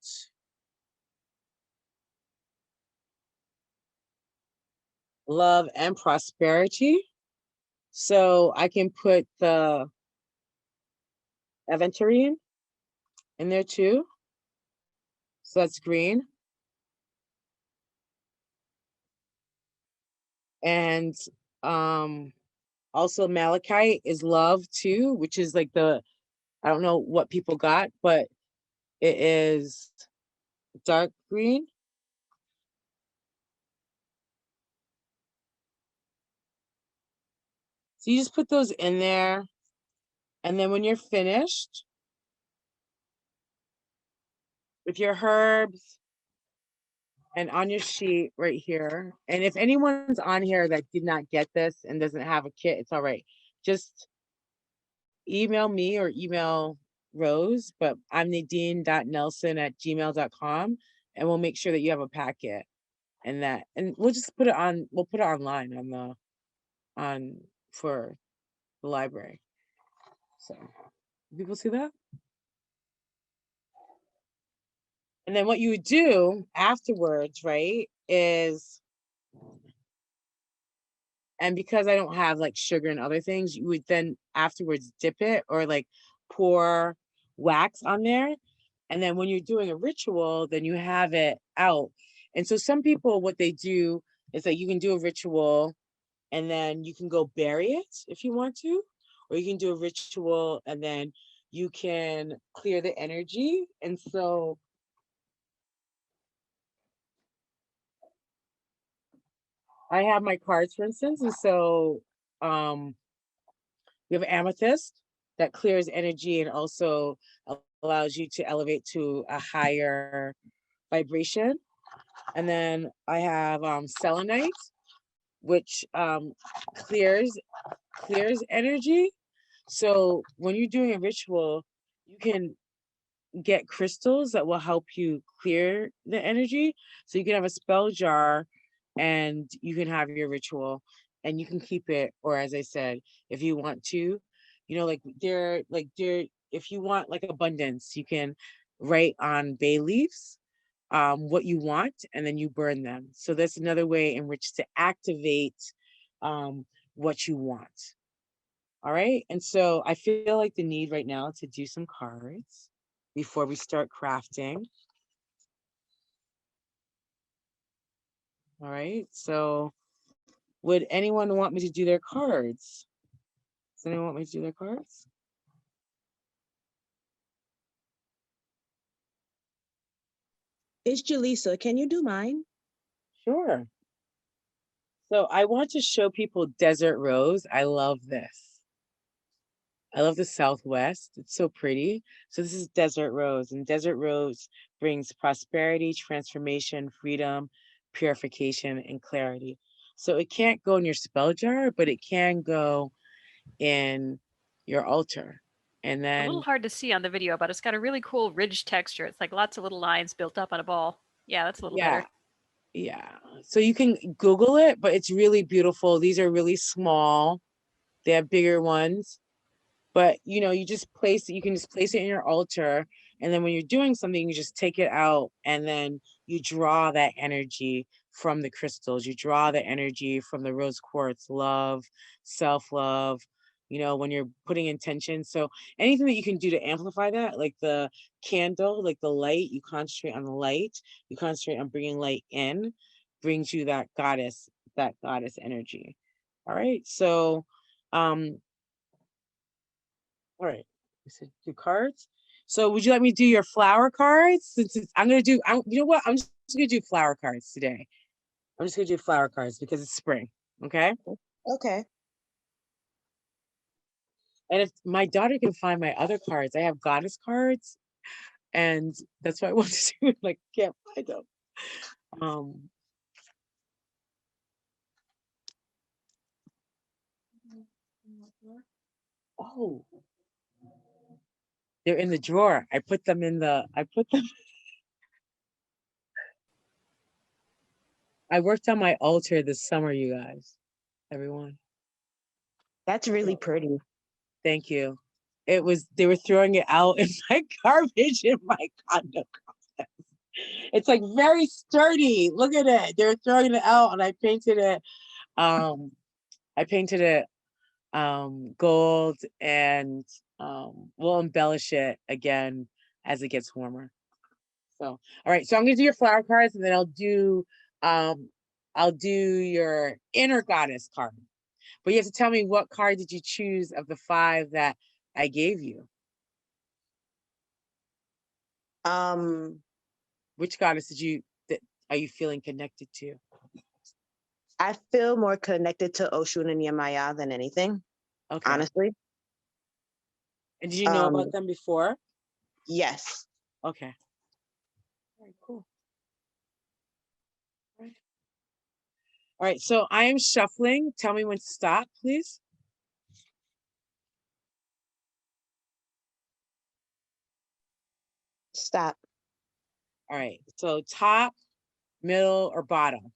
love and prosperity. So I can put the aventurine in there too. So that's green. And also malachite is love too, which is like the, I don't know what people got, but it is dark green. So you just put those in there. And then when you're finished with your herbs and on your sheet right here, and if anyone's on here that did not get this and doesn't have a kit, it's all right. Just email me or email Rose, but I'm nadine.nelson@gmail.com, and we'll make sure that you have a packet and that, and we'll just put it on, we'll put it online on the, on, for the library. So people see that? And then what you would do afterwards, right, is, and because I don't have like sugar and other things, you would then afterwards dip it or like pour wax on there. And then when you're doing a ritual, then you have it out. And so some people, what they do is that you can do a ritual and then you can go bury it if you want to, or you can do a ritual and then you can clear the energy. And so I have my cards, for instance, and so we have amethyst that clears energy and also allows you to elevate to a higher vibration. And then I have selenite, which clears energy. So when you're doing a ritual, you can get crystals that will help you clear the energy. So you can have a spell jar and you can have your ritual and you can keep it, or as I said, if you want to, you know, like if you want like abundance, you can write on bay leaves what you want and then you burn them. So that's another way in which to activate what you want. All right. And so I feel like the need right now to do some cards before we start crafting. All right. So would anyone want me to do their cards? Does anyone want me to do their cards? It's Jaleesa. Can you do mine? Sure. So I want to show people Desert Rose. I love this. I love the Southwest. It's so pretty. So this is Desert Rose, and Desert Rose brings prosperity, transformation, freedom, purification, and clarity. So it can't go in your spell jar, but it can go in your altar. And A little then, hard to see on the video, but it's got a really cool ridge texture. It's like lots of little lines built up on a ball. Yeah, that's a little yeah, better. yeah. So you can Google it, but it's really beautiful. These are really small. They have bigger ones. But you know, you just place it, you can just place it in your altar, and then when you're doing something, you just take it out and then you draw that energy from the crystals. You draw the energy from the rose quartz, love, self-love, you know, when you're putting intention. So anything that you can do to amplify that, like the candle, like the light, you concentrate on the light, you concentrate on bringing light in, brings you that goddess energy. All right. So all right, we said do cards. So would you let me do your flower cards? Since I'm gonna do, you know what? I'm just gonna do flower cards today. I'm just gonna do flower cards because it's spring. Okay. Okay. And if my daughter can find my other cards, I have goddess cards, and that's what I want to do. Like, can't find them. Um. Oh, they're in the drawer. I put them. I worked on my altar this summer, you guys, everyone. That's really So, pretty. thank you. They were throwing it out in my garbage in my condo complex. It's like very sturdy. Look at it. They were throwing it out and I painted it. I painted it gold, and we'll embellish it again as it gets warmer. So, all right. So I'm gonna do your flower cards, and then um I'll do your inner goddess card. But you have to tell me, what card did you choose of the 5 that I gave you? Which goddess are you feeling connected to? I feel more connected to Oshun and Yemaya than anything, Okay. honestly. And did you know about them before? Yes. Okay. All right, cool. All right, so I am shuffling. Tell me when to stop, please. Stop. All right, so top, middle, or bottom?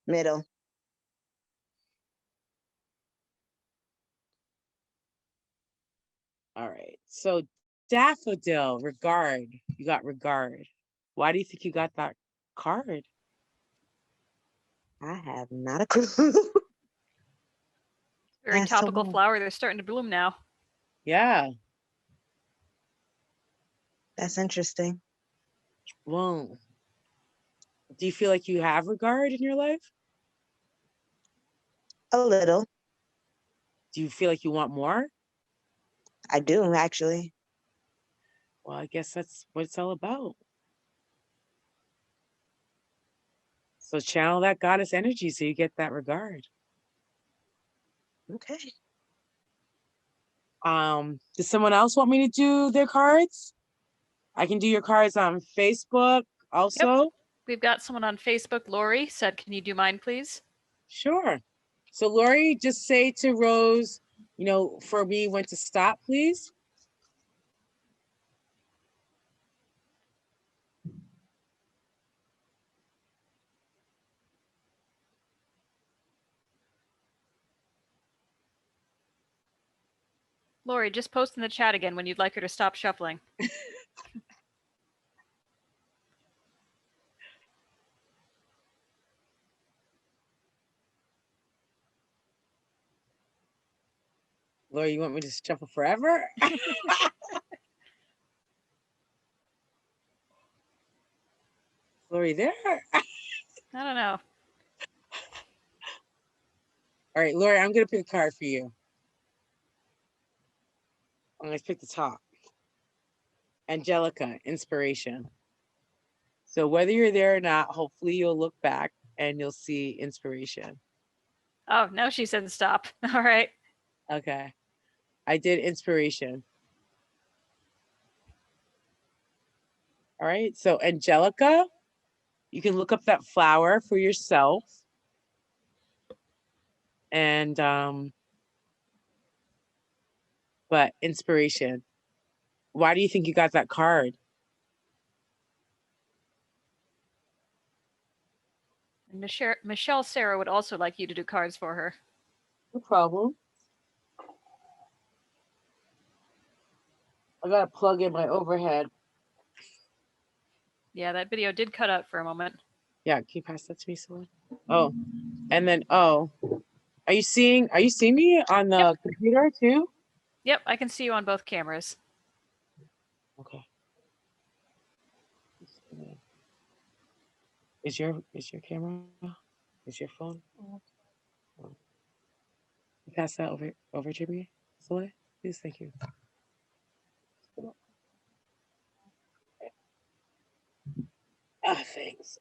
Middle. All right, so daffodil, regard. You got regard. Why do you think you got that card? I have not a clue. Very That's so topical hard. flower. They're starting to bloom now. Yeah. That's interesting. Well, do you feel like you have regard in your life? A little. Do you feel like you want more? I do, actually. Well, I guess that's what it's all about. So channel that goddess energy so you get that regard. Okay. Does someone else want me to do their cards? I can do your cards on Facebook also. Yep. We've got someone on Facebook. Lori said, "Can you do mine, please?" Sure. So Lori, just say to Rose, for me when to stop, please. Lori, just post in the chat again when you'd like her to stop shuffling. Lori, you want me to shuffle forever? Lori, there? I don't know. All right, Lori, I'm going to pick a card for you. I'm going to pick the top. Angelica, inspiration. So whether you're there or not, hopefully you'll look back and you'll see inspiration. Oh, no, she said stop. All right. Okay. I did inspiration. All right. So Angelica, you can look up that flower for yourself. And but inspiration. Why do you think you got that card? Michelle Sarah would also like you to do cards for her. No problem. I gotta plug in my overhead. Yeah, that video did cut out for a moment. Yeah, can you pass that to me, someone? Oh, and then are you seeing me on the computer too? Yep, I can see you on both cameras. Okay. Is your camera? Is your phone? Pass that over to me, Soleil, please. Thank you. Thanks.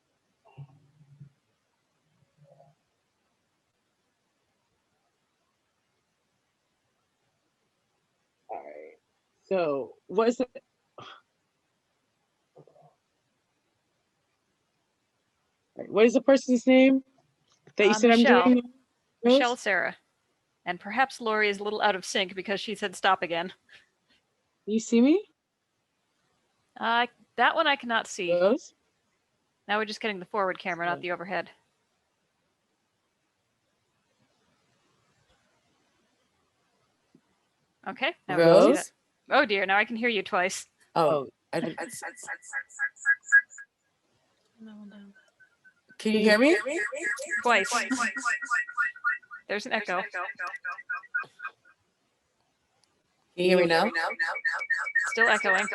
All right. So what is it? What is the person's name that you said Michelle. I'm doing? Michelle Sarah. And perhaps Lori is a little out of sync because she said stop again. You see me? That one I cannot see. Rose? Now we're just getting the forward camera, not the overhead. Okay. Now we can see that. Oh dear, now I can hear you twice. Oh, can you hear me? Twice. There's an echo. Can you hear me now? Still echoing.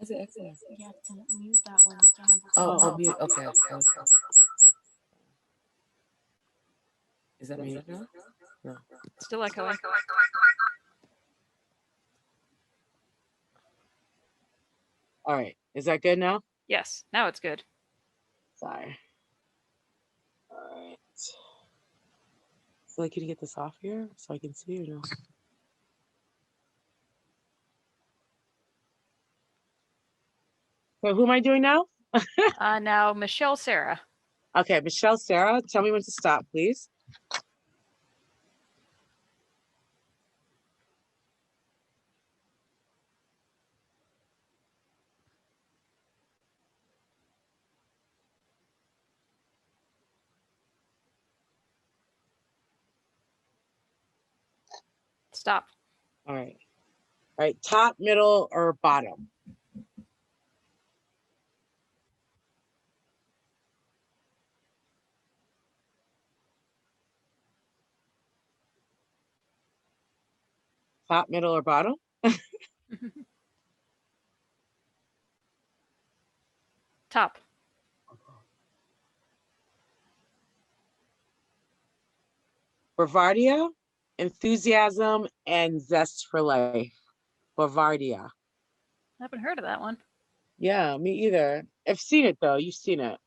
Is it echoing? You have to mute that one. You can't have Oh, I'll mute. Okay. Is that muted now? No. Still echoing. All right. Is that good now? Yes, now it's good. Sorry. All right. So, can you get this off here so I can see or no? So, who am I doing now? Now, Michelle Sarah. Okay, Michelle Sarah, tell me when to stop, please. Stop. All right. All right, top, middle, or bottom? Top, middle, or bottom? Top. Bavardia, enthusiasm, and zest for life. Bavardia. I haven't heard of that one. Yeah, me either. I've seen it though. You've seen it.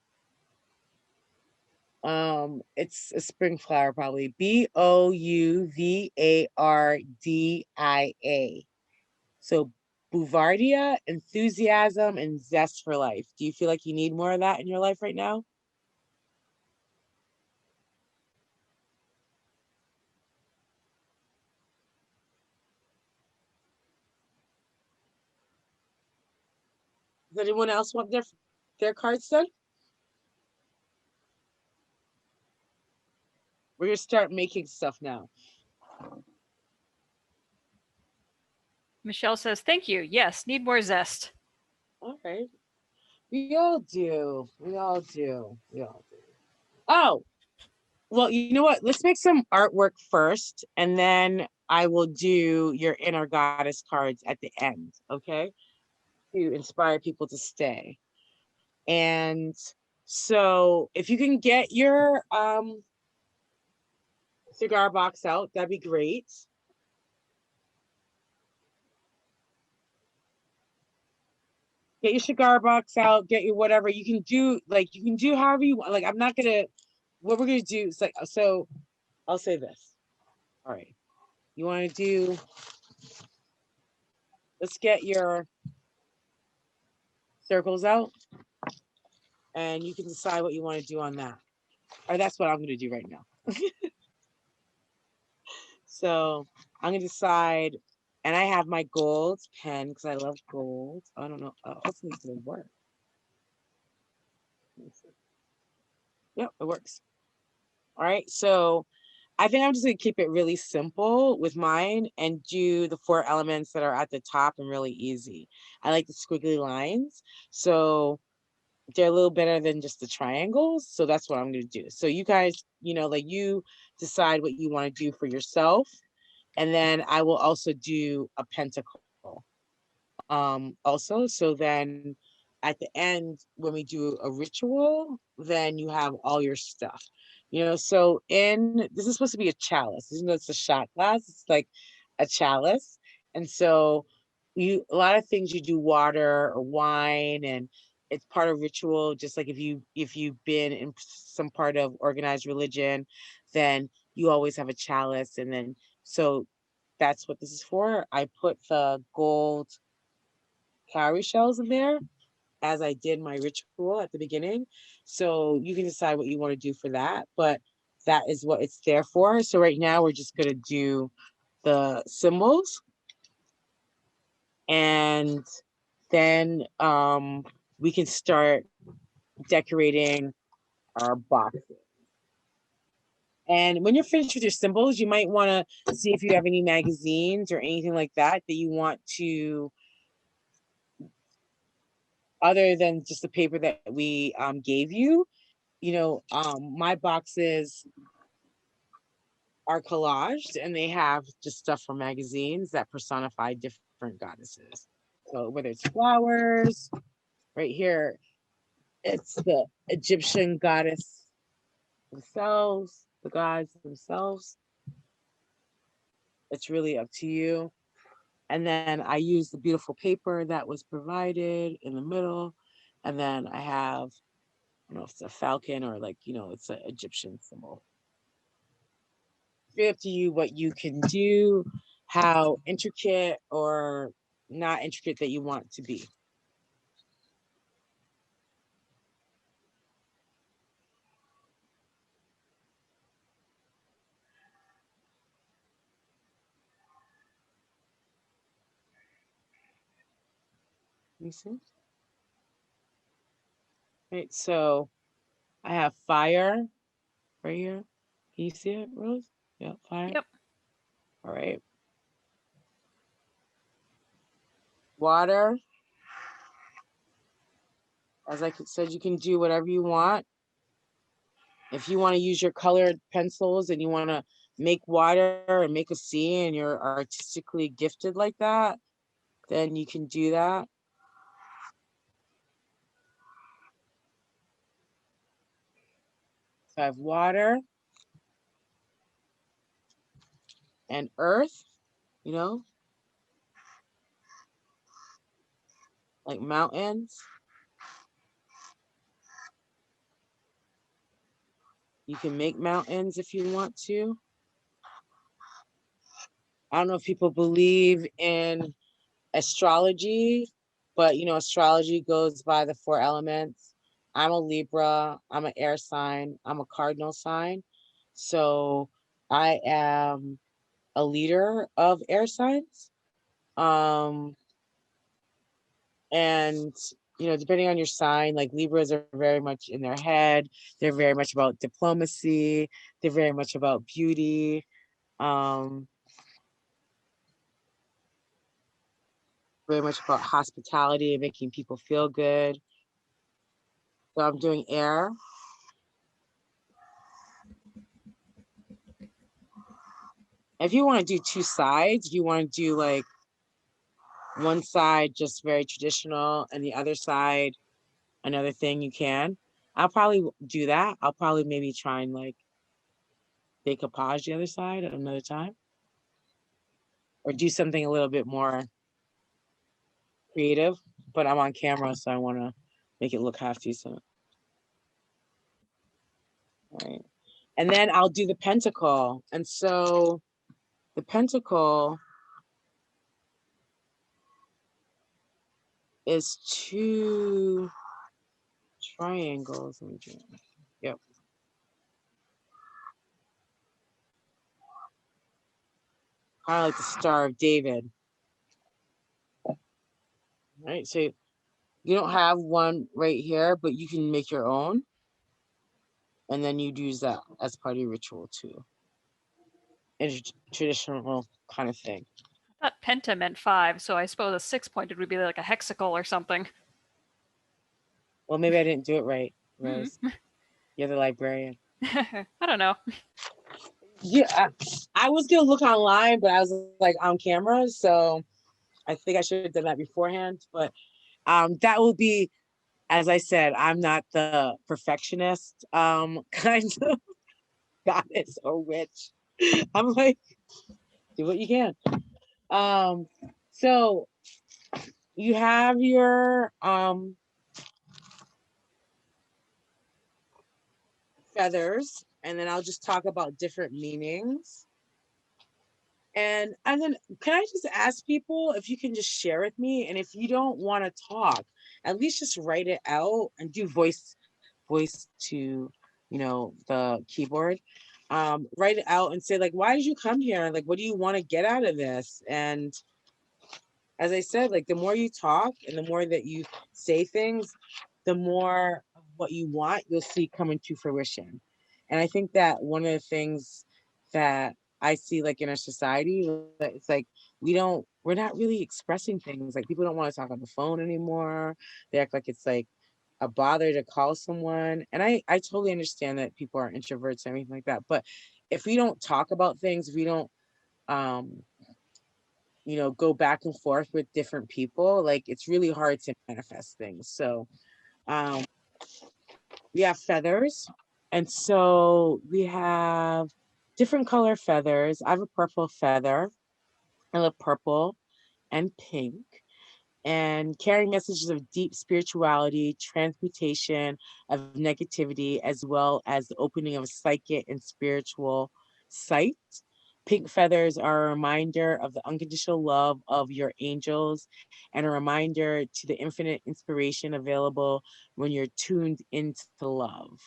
It's a spring flower, probably. Bouvardia. So Bouvardia, enthusiasm, and zest for life. Do you feel like you need more of that in your life right now? Does anyone else want their cards done? We're gonna start making stuff now. Michelle says, thank you. Yes, need more zest. All right. We all do. We all do. We all do. Oh, well, you know what? Let's make some artwork first, and then I will do your inner goddess cards at the end, okay? To inspire people to stay. And so if you can get your cigar box out, that'd be great. Get your cigar box out, get your whatever. You can do, like, you can do however you want. Like, I'm not gonna, what we're gonna do is like, so I'll say this. All right. You wanna do, let's get your circles out and you can decide what you want to do on that. Or that's what I'm gonna do right now. So I'm gonna decide, and I have my gold pen because I love gold. I don't know. Hopefully it's gonna work. Yep, it works. All right, so I think I'm just gonna keep it really simple with mine and do the 4 elements that are at the top and really easy. I like the squiggly lines, so they're a little better than just the triangles. So that's what I'm gonna do. So you guys, like, you decide what you want to do for yourself. And then I will also do a pentacle also. So then at the end, when we do a ritual, then you have all your stuff. So this is supposed to be a chalice. Even though it's a shot glass, it's like a chalice. And so a lot of things you do water or wine, and it's part of ritual. Just like if you've been in some part of organized religion, then you always have a chalice. And then so that's what this is for. I put the gold cowrie shells in there as I did my ritual at the beginning. So you can decide what you want to do for that. But that is what it's there for. So right now we're just going to do the symbols, and then we can start decorating our boxes. And when you're finished with your symbols, you might want to see if you have any magazines or anything like that that you want to, other than just the paper that we gave you. My boxes are collaged, and they have just stuff from magazines that personify different goddesses. So whether it's flowers, right here, it's the Egyptian goddess themselves, the gods themselves. It's really up to you. And then I use the beautiful paper that was provided in the middle. And then I have, I don't know if it's a falcon or it's an Egyptian symbol. It's up to you what you can do, how intricate or not intricate that you want to be. You see? Right, so I have fire right here. Can you see it, Rose? Yeah, fire. Yep. All right. Water. As I said, you can do whatever you want. If you want to use your colored pencils and you want to make water and make a sea and you're artistically gifted like that, then you can do that. So I have water and earth, like mountains. You can make mountains if you want to. I don't know if people believe in astrology, but astrology goes by the 4 elements. I'm a Libra, I'm an air sign, I'm a cardinal sign. So I am a leader of air signs. And depending on your sign, like Libras are very much in their head. They're very much about diplomacy. They're very much about beauty. Very much about hospitality and making people feel good. So I'm doing air. If you want to do 2 sides, if you want to do like one side just very traditional and the other side another thing, you can. I'll probably do that. I'll probably maybe try and like decoupage the other side at another time, or do something a little bit more creative, but I'm on camera, so I want to make it look half decent. All right. And then I'll do the pentacle. And so the pentacle is 2 triangles. Yep. Kind of like the Star of David. All right, so you don't have one right here, but you can make your own. And then you'd use that as part of your ritual too. It's a traditional kind of thing. I thought penta meant 5, so I suppose a 6-pointed would be like a hexacle or something. Well, maybe I didn't do it right, Rose. You're the librarian. I don't know. Yeah, I was gonna look online, but I was like on camera, so I think I should have done that beforehand. But that will be, as I said, I'm not the perfectionist kind of goddess or witch. I'm like, do what you can. So you have your feathers, and then I'll just talk about different meanings. And then can I just ask people if you can just share with me, and if you don't want to talk, at least just write it out and do voice to the keyboard. write it out and say, like, why did you come here? Like, what do you want to get out of this? And as I said, like, the more you talk and the more that you say things, the more of what you want you'll see coming to fruition. And I think that one of the things that I see, like, in our society, that it's like we're not really expressing things. Like, people don't want to talk on the phone anymore. They act like it's like a bother to call someone. And I totally understand that people are introverts and everything like that. But if we don't talk about things, if we don't go back and forth with different people, like, it's really hard to manifest things. So we have feathers. And so we have different color feathers. I have a purple feather. I love purple and pink. And carrying messages of deep spirituality, transmutation of negativity, as well as the opening of a psychic and spiritual sight. Pink feathers are a reminder of the unconditional love of your angels and a reminder to the infinite inspiration available when you're tuned into love.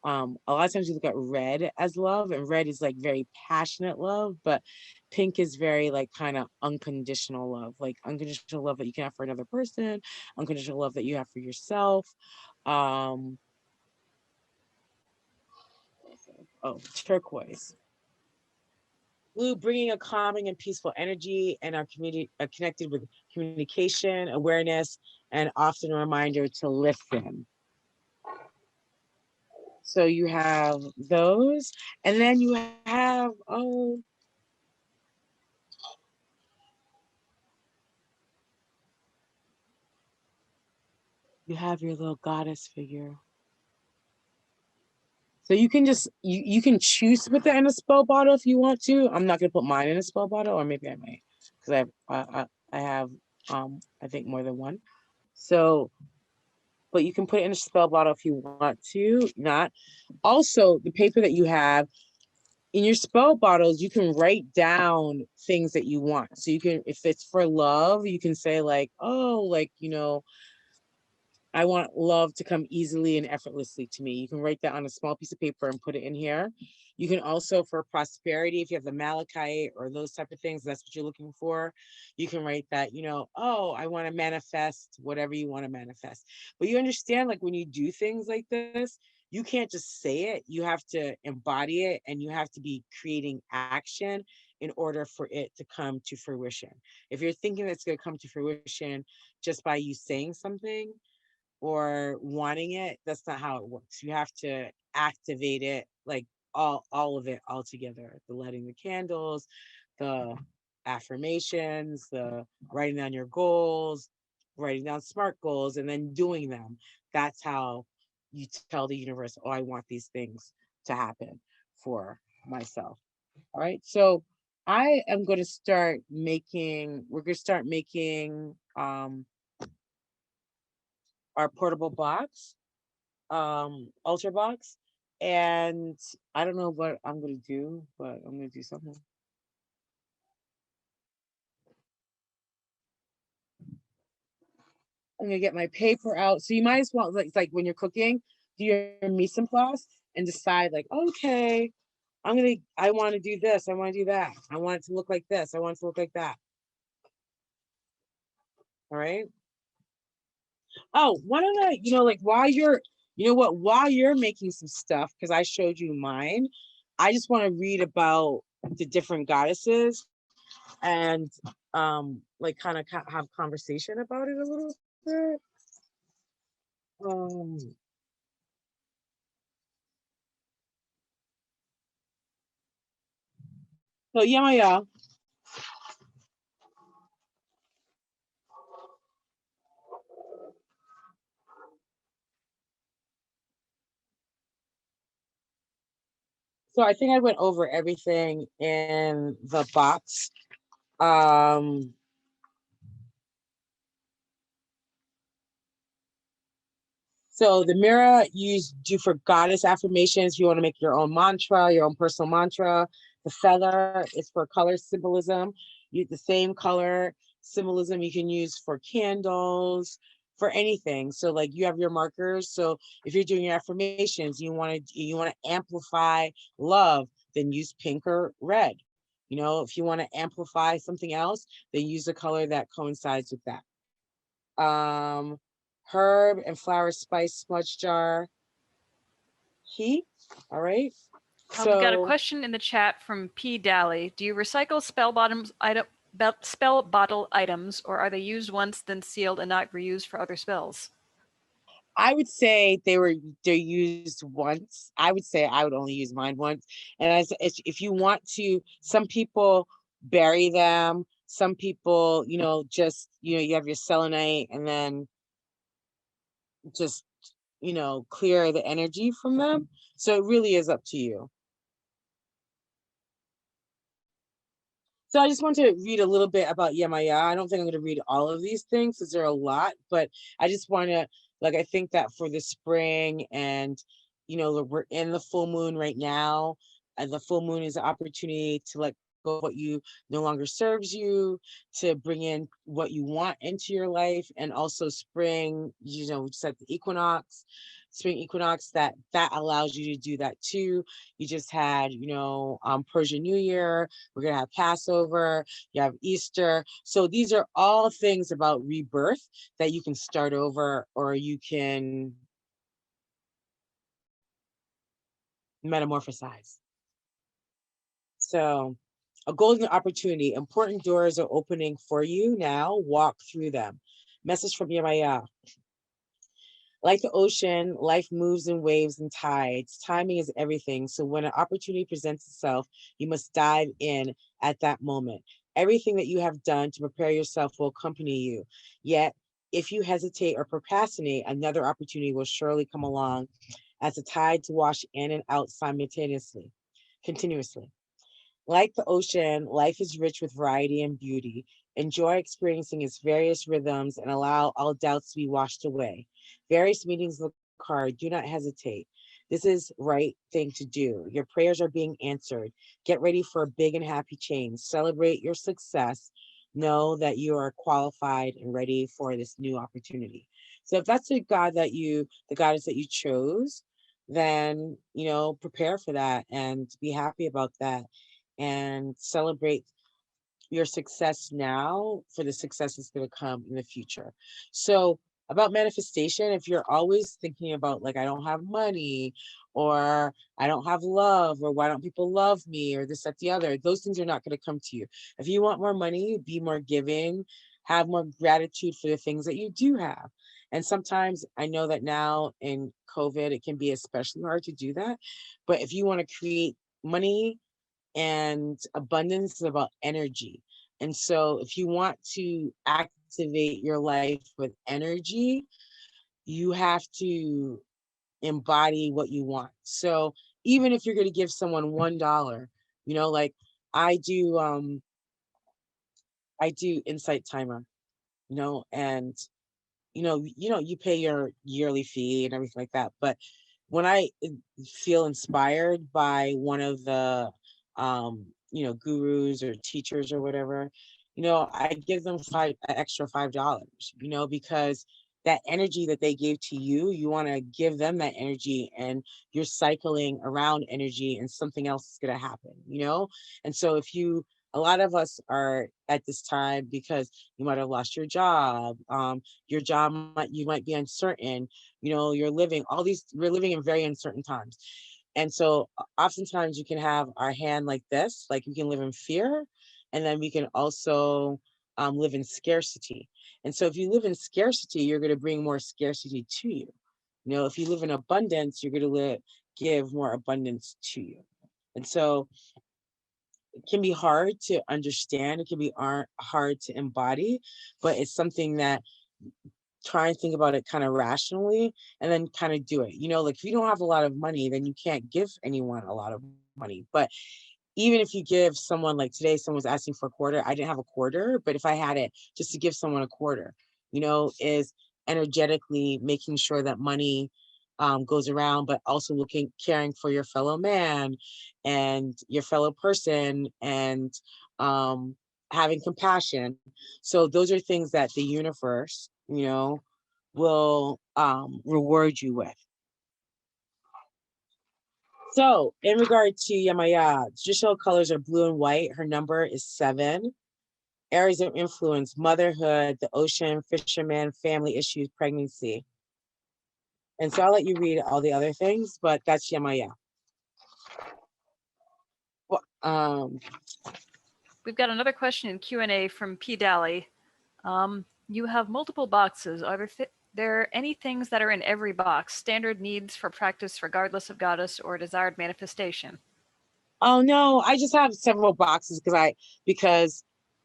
A lot of times you look at red as love, and red is like very passionate love, but pink is very like kind of unconditional love, like unconditional love that you can have for another person, unconditional love that you have for yourself. Oh, turquoise. Blue, bringing a calming and peaceful energy, and our community are connected with communication, awareness, and often a reminder to listen. So you have those, and then you have, you have your little goddess figure. So you can just, you can choose to put that in a spell bottle if you want to. I'm not gonna put mine in a spell bottle, or maybe I might, because I have I think more than one. So, but you can put it in a spell bottle if you want to. Not. Also, the paper that you have in your spell bottles, you can write down things that you want. So you can, if it's for love, you can say like, oh, like, I want love to come easily and effortlessly to me. You can write that on a small piece of paper and put it in here. You can also, for prosperity, if you have the malachite or those type of things, that's what you're looking for. You can write that, oh, I want to manifest whatever you want to manifest. But you understand, like, when you do things like this, you can't just say it. You have to embody it, and you have to be creating action in order for it to come to fruition. If you're thinking it's going to come to fruition just by you saying something or wanting it, that's not how it works. You have to activate it, like all of it all together. The lighting the candles, the affirmations, the writing down your goals, writing down SMART goals, and then doing them. That's how you tell the universe, oh, I want these things to happen for myself. All right. So I am going to start making, we're going to start making our portable box, altar box. And I don't know what I'm gonna do, but I'm gonna do something. I'm gonna get my paper out. So you might as well, like when you're cooking, do your mise en place and decide like, okay, I want to do this, I want to do that, I want it to look like this, I want it to look like that. All right. Oh, why don't I, like while you're, while you're making some stuff, because I showed you mine, I just want to read about the different goddesses and like kind of have conversation about it a little bit. So yeah. So I think I went over everything in the box. So the mirror you do for goddess affirmations. You want to make your own mantra, your own personal mantra. The feather is for color symbolism. The same color symbolism you can use for candles, for anything. So like you have your markers. So if you're doing your affirmations, you want to amplify love, then use pink or red. You know, if you want to amplify something else, then use a color that coincides with that. Herb and flower spice smudge jar. Heat. All right. We've got a So question in the chat from P. Daly. Do you recycle spell bottle items, or are they used once, then sealed and not reused for other spells? I would say they're used once. I would say I would only use mine once. And if you want to, some people bury them. Some people, you know, just, you know, you have your selenite and then just, you know, clear the energy from them. So it really is up to you. So I just want to read a little bit about Yemaya. I don't think I'm going to read all of these things because there are a lot, but I just want to, like, I think that for the spring and, you know, we're in the full moon right now, and the full moon is an opportunity to let go of what you no longer serves you, to bring in what you want into your life, and also spring, you know, just at the equinox, spring equinox, that allows you to do that too. You just had, you know, Persian New Year. We're gonna have Passover. You have Easter. So these are all things about rebirth that you can start over, or you can metamorphosize. So a golden opportunity. Important doors are opening for you now. Walk through them. Message from Yemaya. Like the ocean, life moves in waves and tides. Timing is everything. So when an opportunity presents itself, you must dive in at that moment. Everything that you have done to prepare yourself will accompany you. Yet, if you hesitate or procrastinate, another opportunity will surely come along as the tides wash in and out simultaneously, continuously. Like the ocean, life is rich with variety and beauty. Enjoy experiencing its various rhythms and allow all doubts to be washed away. Various meanings look hard. Do not hesitate. This is right thing to do. Your prayers are being answered. Get ready for a big and happy change. Celebrate your success. Know that you are qualified and ready for this new opportunity. So if that's the goddess that you chose, then, you know, prepare for that and be happy about that and celebrate your success now for the success that's going to come in the future. So about manifestation, if you're always thinking about like, I don't have money, or I don't have love, or why don't people love me, or this, that, the other, those things are not going to come to you. If you want more money, be more giving, have more gratitude for the things that you do have. And sometimes I know that now in COVID, it can be especially hard to do that. But if you want to create money, and abundance is about energy. And so if you want to activate your life with energy, you have to embody what you want. So even if you're going to give someone $1, you know, like I do Insight Timer, you know, and you pay your yearly fee and everything like that. But when I feel inspired by one of the gurus or teachers or whatever, I give them an extra $5, because that energy that they gave to you, you want to give them that energy, and you're cycling around energy and something else is going to happen, and so a lot of us are at this time because you might have lost your job. Your job you might be uncertain. We're living in very uncertain times. And so oftentimes you can have our hand like this, like we can live in fear, and then we can also live in scarcity. And so if you live in scarcity, you're going to bring more scarcity to you. If you live in abundance, you're going to give more abundance to you. And so it can be hard to understand. It can be hard to embody, but it's something that try and think about it kind of rationally and then kind of do it. Like if you don't have a lot of money, then you can't give anyone a lot of money. But even if you give someone, like today, someone was asking for a quarter. I didn't have a quarter, but if I had it, just to give someone a quarter, is energetically making sure that money goes around, but also caring for your fellow man and your fellow person, and having compassion. So those are things that the universe, will reward you with. So in regard to Yemaya, traditional colors are blue and white. Her number is 7. Areas of influence: motherhood, the ocean, fisherman, family issues, pregnancy. And so I'll let you read all the other things, but that's Yemaya. Well, We've got another question in Q&A from P. Daly. You have multiple boxes. Are there any things that are in every box, standard needs for practice regardless of goddess or desired manifestation? Oh no, I just have several boxes because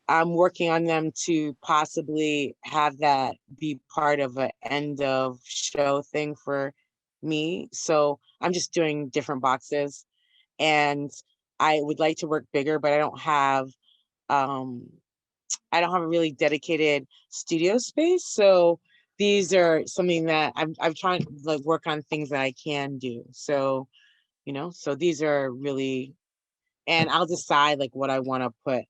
I'm working on them to possibly have that be part of an end of show thing for me. So I'm just doing different boxes, and I would like to work bigger, but um I don't have a really dedicated studio space. So these are something that I'm trying to like work on things that I can do. So, so these are really, and I'll decide like what I want to put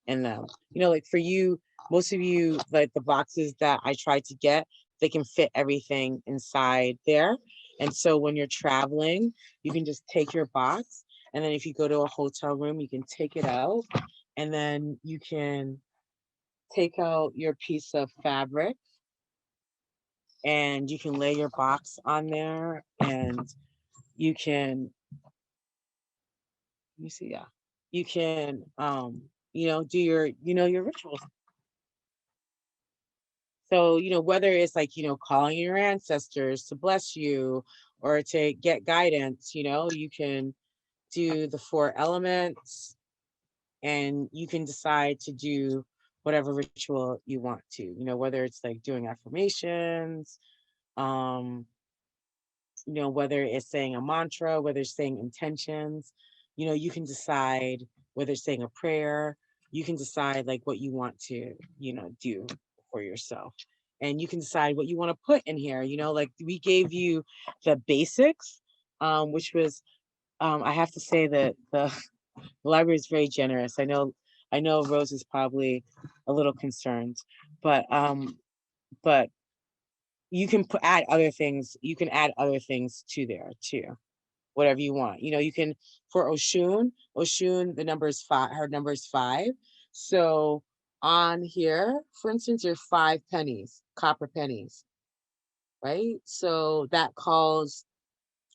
in them. Like for you, most of you, like the boxes that I try to get, they can fit everything inside there. And so when you're traveling, you can just take your box. And then if you go to a hotel room, you can take it out. And then you can take out your piece of fabric and you can lay your box on there, and you can, let me see, yeah, you can do your rituals. So whether it's like calling your ancestors to bless you or to get guidance, you can do the 4 elements, and you can decide to do whatever ritual you want to, whether it's like doing affirmations, um whether it's saying a mantra, whether it's saying intentions, you can decide whether it's saying a prayer. You can decide like what you want to, do for yourself. And you can decide what you want to put in here. Like we gave you the basics, which was, I have to say that the library is very generous. I know Rose is probably a little concerned, but you can add other things. You can add other things to there too, whatever you want. You can, for Oshun, the number is 5. Her number is 5. So on here, for instance, there's 5 pennies, copper pennies, right? So that calls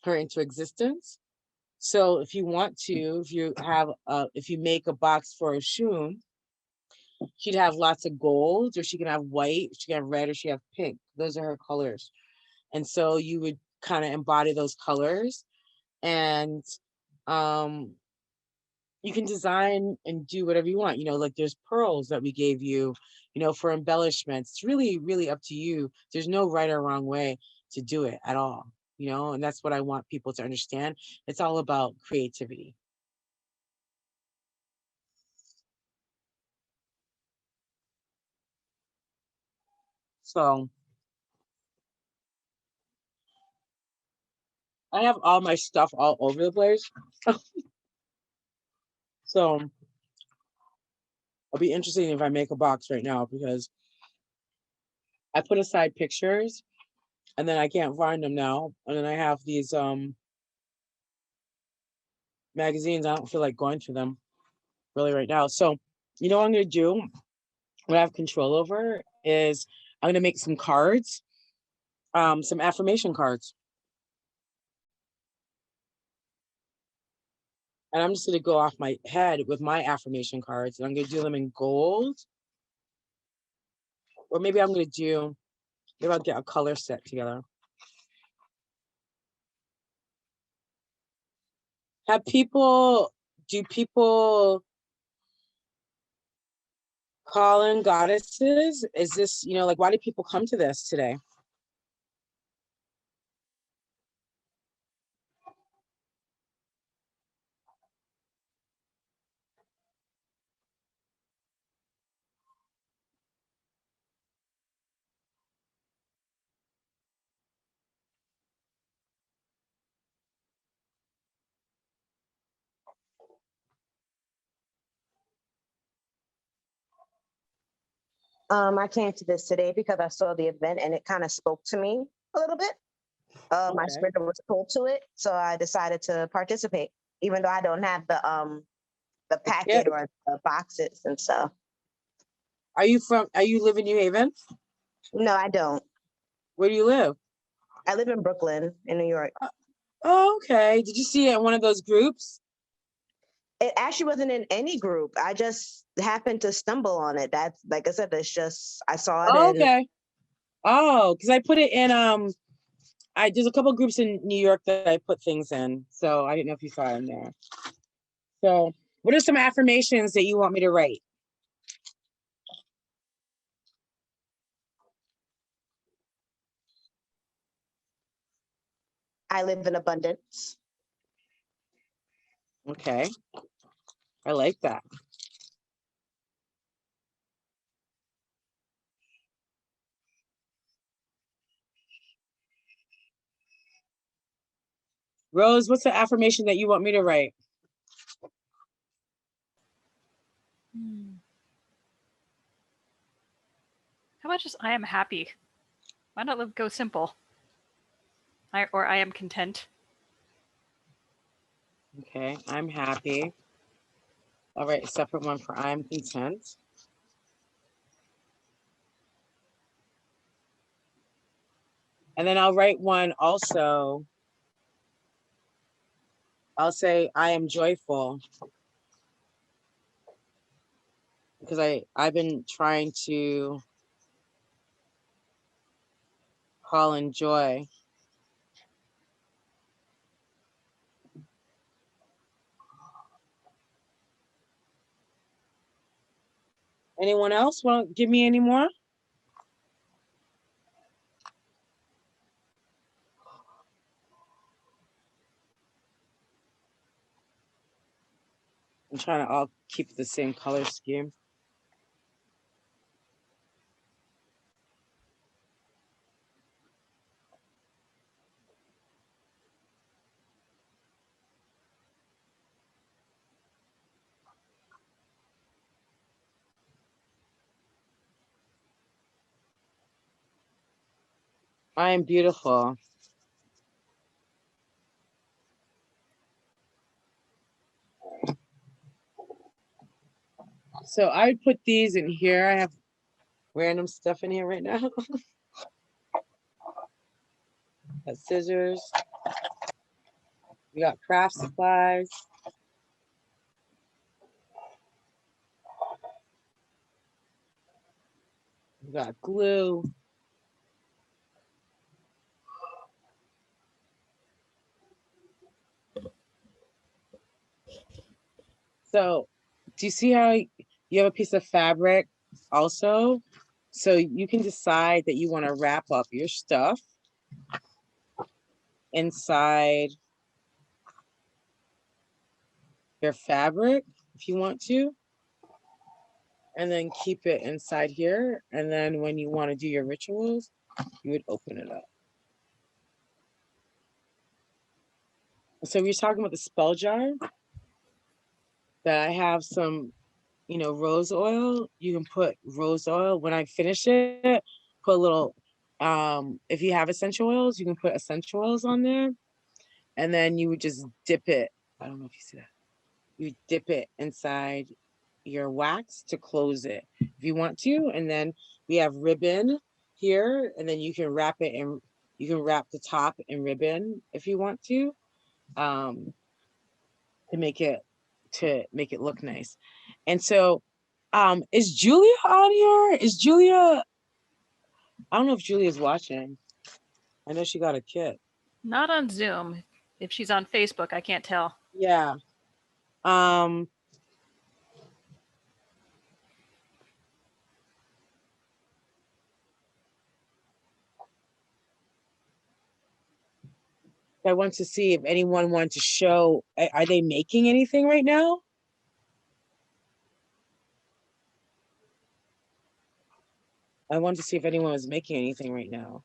her into existence. So if you want to, if you make a box for Oshun, she'd have lots of gold, or she can have white, she can have red, or she have pink. Those are her colors. And so you would kind of embody those colors, and you can design and do whatever you want. Like there's pearls that we gave you, for embellishments. It's really, really up to you. There's no right or wrong way to do it at all, and that's what I want people to understand. It's all about creativity. So I have all my stuff all over the place. So it'll be interesting if I make a box right now, because I put aside pictures and then I can't find them now. And then I have these magazines. I don't feel like going through them really right now. So what I'm going to do, what I have control over, is I'm going to make some cards, some affirmation cards. And I'm just going to go off my head with my affirmation cards. And I'm going to do them in gold. Or maybe I'll get a color set together. Do people call in goddesses? Is this, like, why do people come to this today? I came to this today because I saw the event and it kind of spoke to me a little bit. My Okay. spirit was pulled to it, so I decided to participate, even though I don't have the packet or the boxes and stuff. Are you live in New Haven? No, I don't. Where do you live? I live in Brooklyn, in New York. Oh, okay. Did you see it in one of those groups? It actually wasn't in any group. I just happened to stumble on it. That's like I said, it's just I saw it Oh, and okay. Oh, because I put it in there's a couple groups in New York that I put things in. So I didn't know if you saw it in there. So what are some affirmations that you want me to write? I live in abundance. Okay. I like that. Rose, what's the affirmation that you want me to write? How about just I am happy? Why not go simple? Or I am content. Okay, I'm happy. I'll write a separate one for I'm content. And then I'll write one also. I'll say I am joyful. Because I've been trying to call in joy. Anyone else want to give me any more? I'm trying to all keep the same color scheme. I am beautiful. So I would put these in here. I have random stuff in here right now. Got scissors. We got craft supplies. We got glue. So do you see how you have a piece of fabric also? So you can decide that you want to wrap up your stuff inside your fabric if you want to, and then keep it inside here. And then when you want to do your rituals, you would open it up. So we're talking about the spell jar that I have some, rose oil. You can put rose oil when I finish it, put a little, if you have essential oils, you can put essential oils on there. And then you would just dip it. I don't know if you see that. You dip it inside your wax to close it if you want to. And then we have ribbon here, and then you can wrap it and you can wrap the top in ribbon if you want to make it look nice. And so is Julia on here? Is Julia, I don't know if Julia's watching. I know she got a kit. Not on Zoom. If she's on Facebook, I can't tell. Yeah. I want to see if anyone wanted to show, are they making anything right now? I wanted to see if anyone was making anything right now.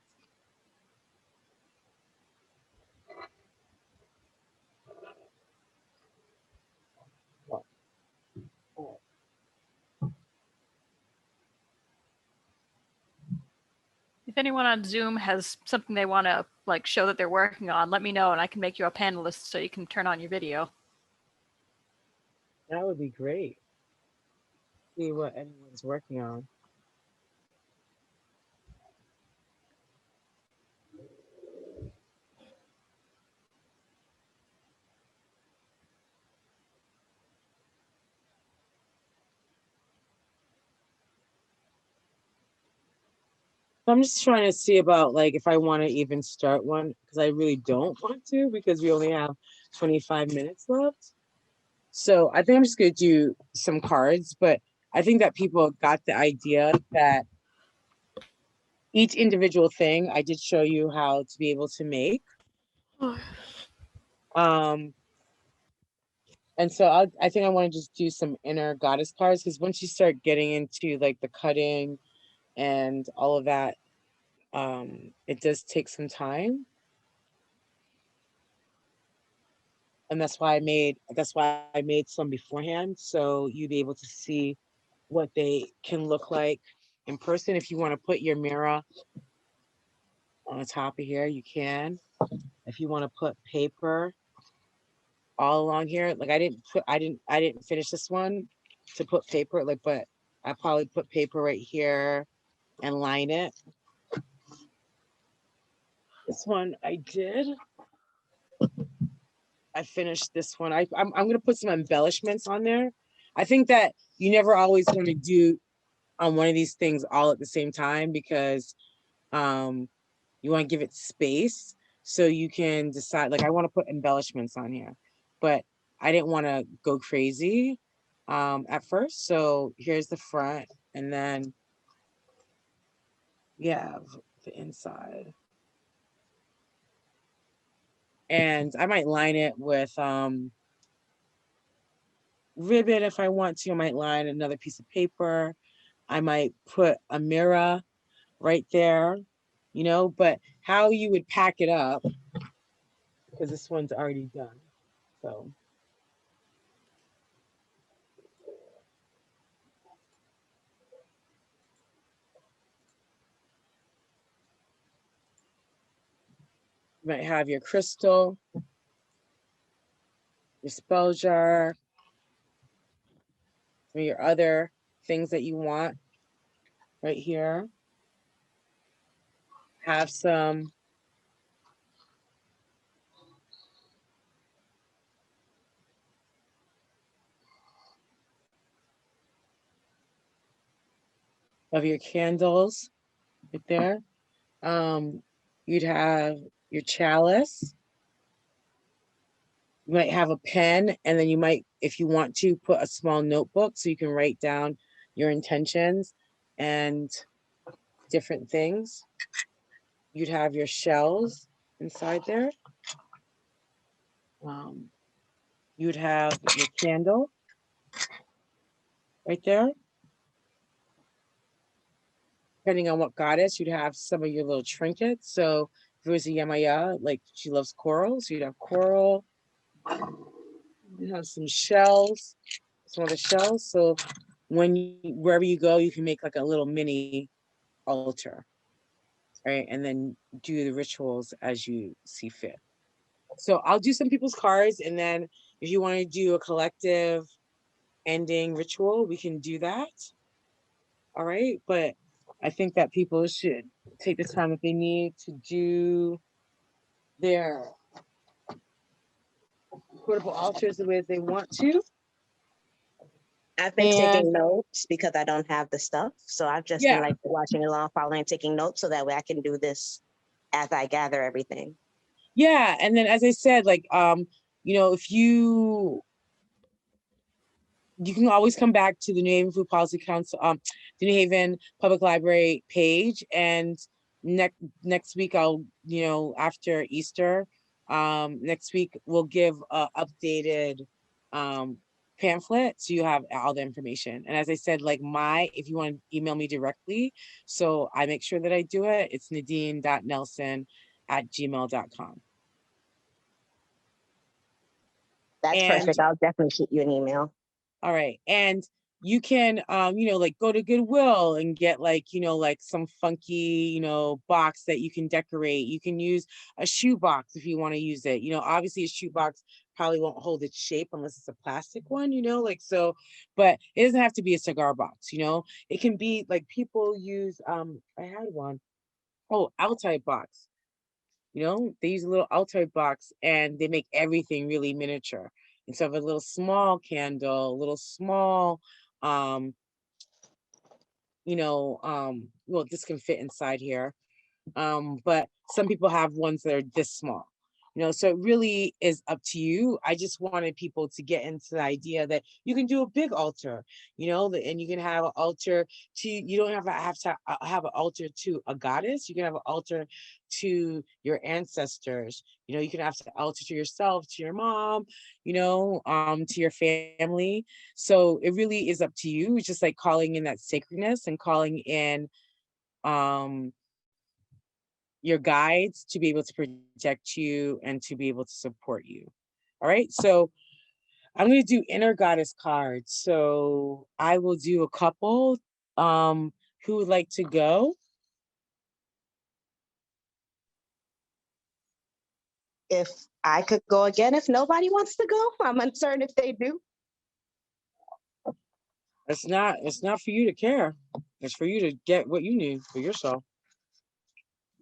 If anyone on Zoom has something they want to like show that they're working on, let me know and I can make you a panelist so you can turn on your video. That would be great. See what anyone's working on. I'm just trying to see about like if I want to even start one because I really don't want to because we only have 25 minutes left. So I think I'm just gonna do some cards, but I think that people got the idea that each individual thing I did show you how to be able to make. And so I think I want to just do some inner goddess cards because once you start getting into like the cutting and all of that, it does take some time. And that's why I made some beforehand so you'd be able to see what they can look like in person. If you want to put your mirror on the top of here, you can. If you want to put paper all along here, like I didn't finish this one to put paper, like, but I probably put paper right here and line it. This one I did. I finished this one. I'm gonna put some embellishments on there. I think that you never always want to do on one of these things all at the same time because you want to give it space so you can decide. Like I want to put embellishments on here, but I didn't want to go crazy at first. So here's the front, and then you have the inside. And I might line it with ribbon if I want to. I might line another piece of paper. I might put a mirror right there, you know, but how you would pack it up, because this one's already done. So you might have your crystal, your spell jar, or your other things that you want right here. Have some of your candles right there. You'd have your chalice. You might have a pen, and then you might, if you want to, put a small notebook so you can write down your intentions and different things. You'd have your shells inside there. You'd have your candle right there. Depending on what goddess, you'd have some of your little trinkets. So if it was a Yamaya, like she loves coral, so you'd have coral. You have some shells, some other shells. So when wherever you go, you can make like a little mini altar, right? And then do the rituals as you see fit. So I'll do some people's cards, and then if you want to do a collective ending ritual, we can do that. All right. But I think that people should take the time that they need to do their portable altars the way they want to. I've been And taking notes because I don't have the stuff. So I've just been yeah, like watching along, following, taking notes so that way I can do this as I gather everything. yeah. And then as I said, like you know, if you can always come back to the New Haven Food Policy Council, the New Haven Public Library page. And next week, I'll, you know, after Easter, next week we'll give a updated pamphlet so you have all the information. And as I said, like if you want to email me directly, so I make sure that I do it, it's nadine.nelson@gmail.com. That's And perfect. I'll definitely shoot you an email. all right. And you can, like go to Goodwill and get like, like some funky, box that you can decorate. You can use a shoe box if you want to use it. Obviously a shoe box probably won't hold its shape unless it's a plastic one, like so, but it doesn't have to be a cigar box, it can be like people use, I had one, Altai box. They use a little Altoid box and they make everything really miniature. And so, a little small candle, a little small, um, well, this can fit inside here. But some people have ones that are this small. So it really is up to you. I just wanted people to get into the idea that you can do a big altar, and you can have an altar to, you don't have to have an altar to a goddess. You can have an altar to your ancestors. You can have an altar to yourself, to your mom, to your family. So it really is up to you. It's just like calling in that sacredness and calling in, your guides to be able to protect you and to be able to support you. All right, so I'm going to do inner goddess cards. So I will do a couple. Who would like to go? If I could go again, if nobody wants to go, I'm uncertain if they do. It's not for you to care. It's for you to get what you need for yourself.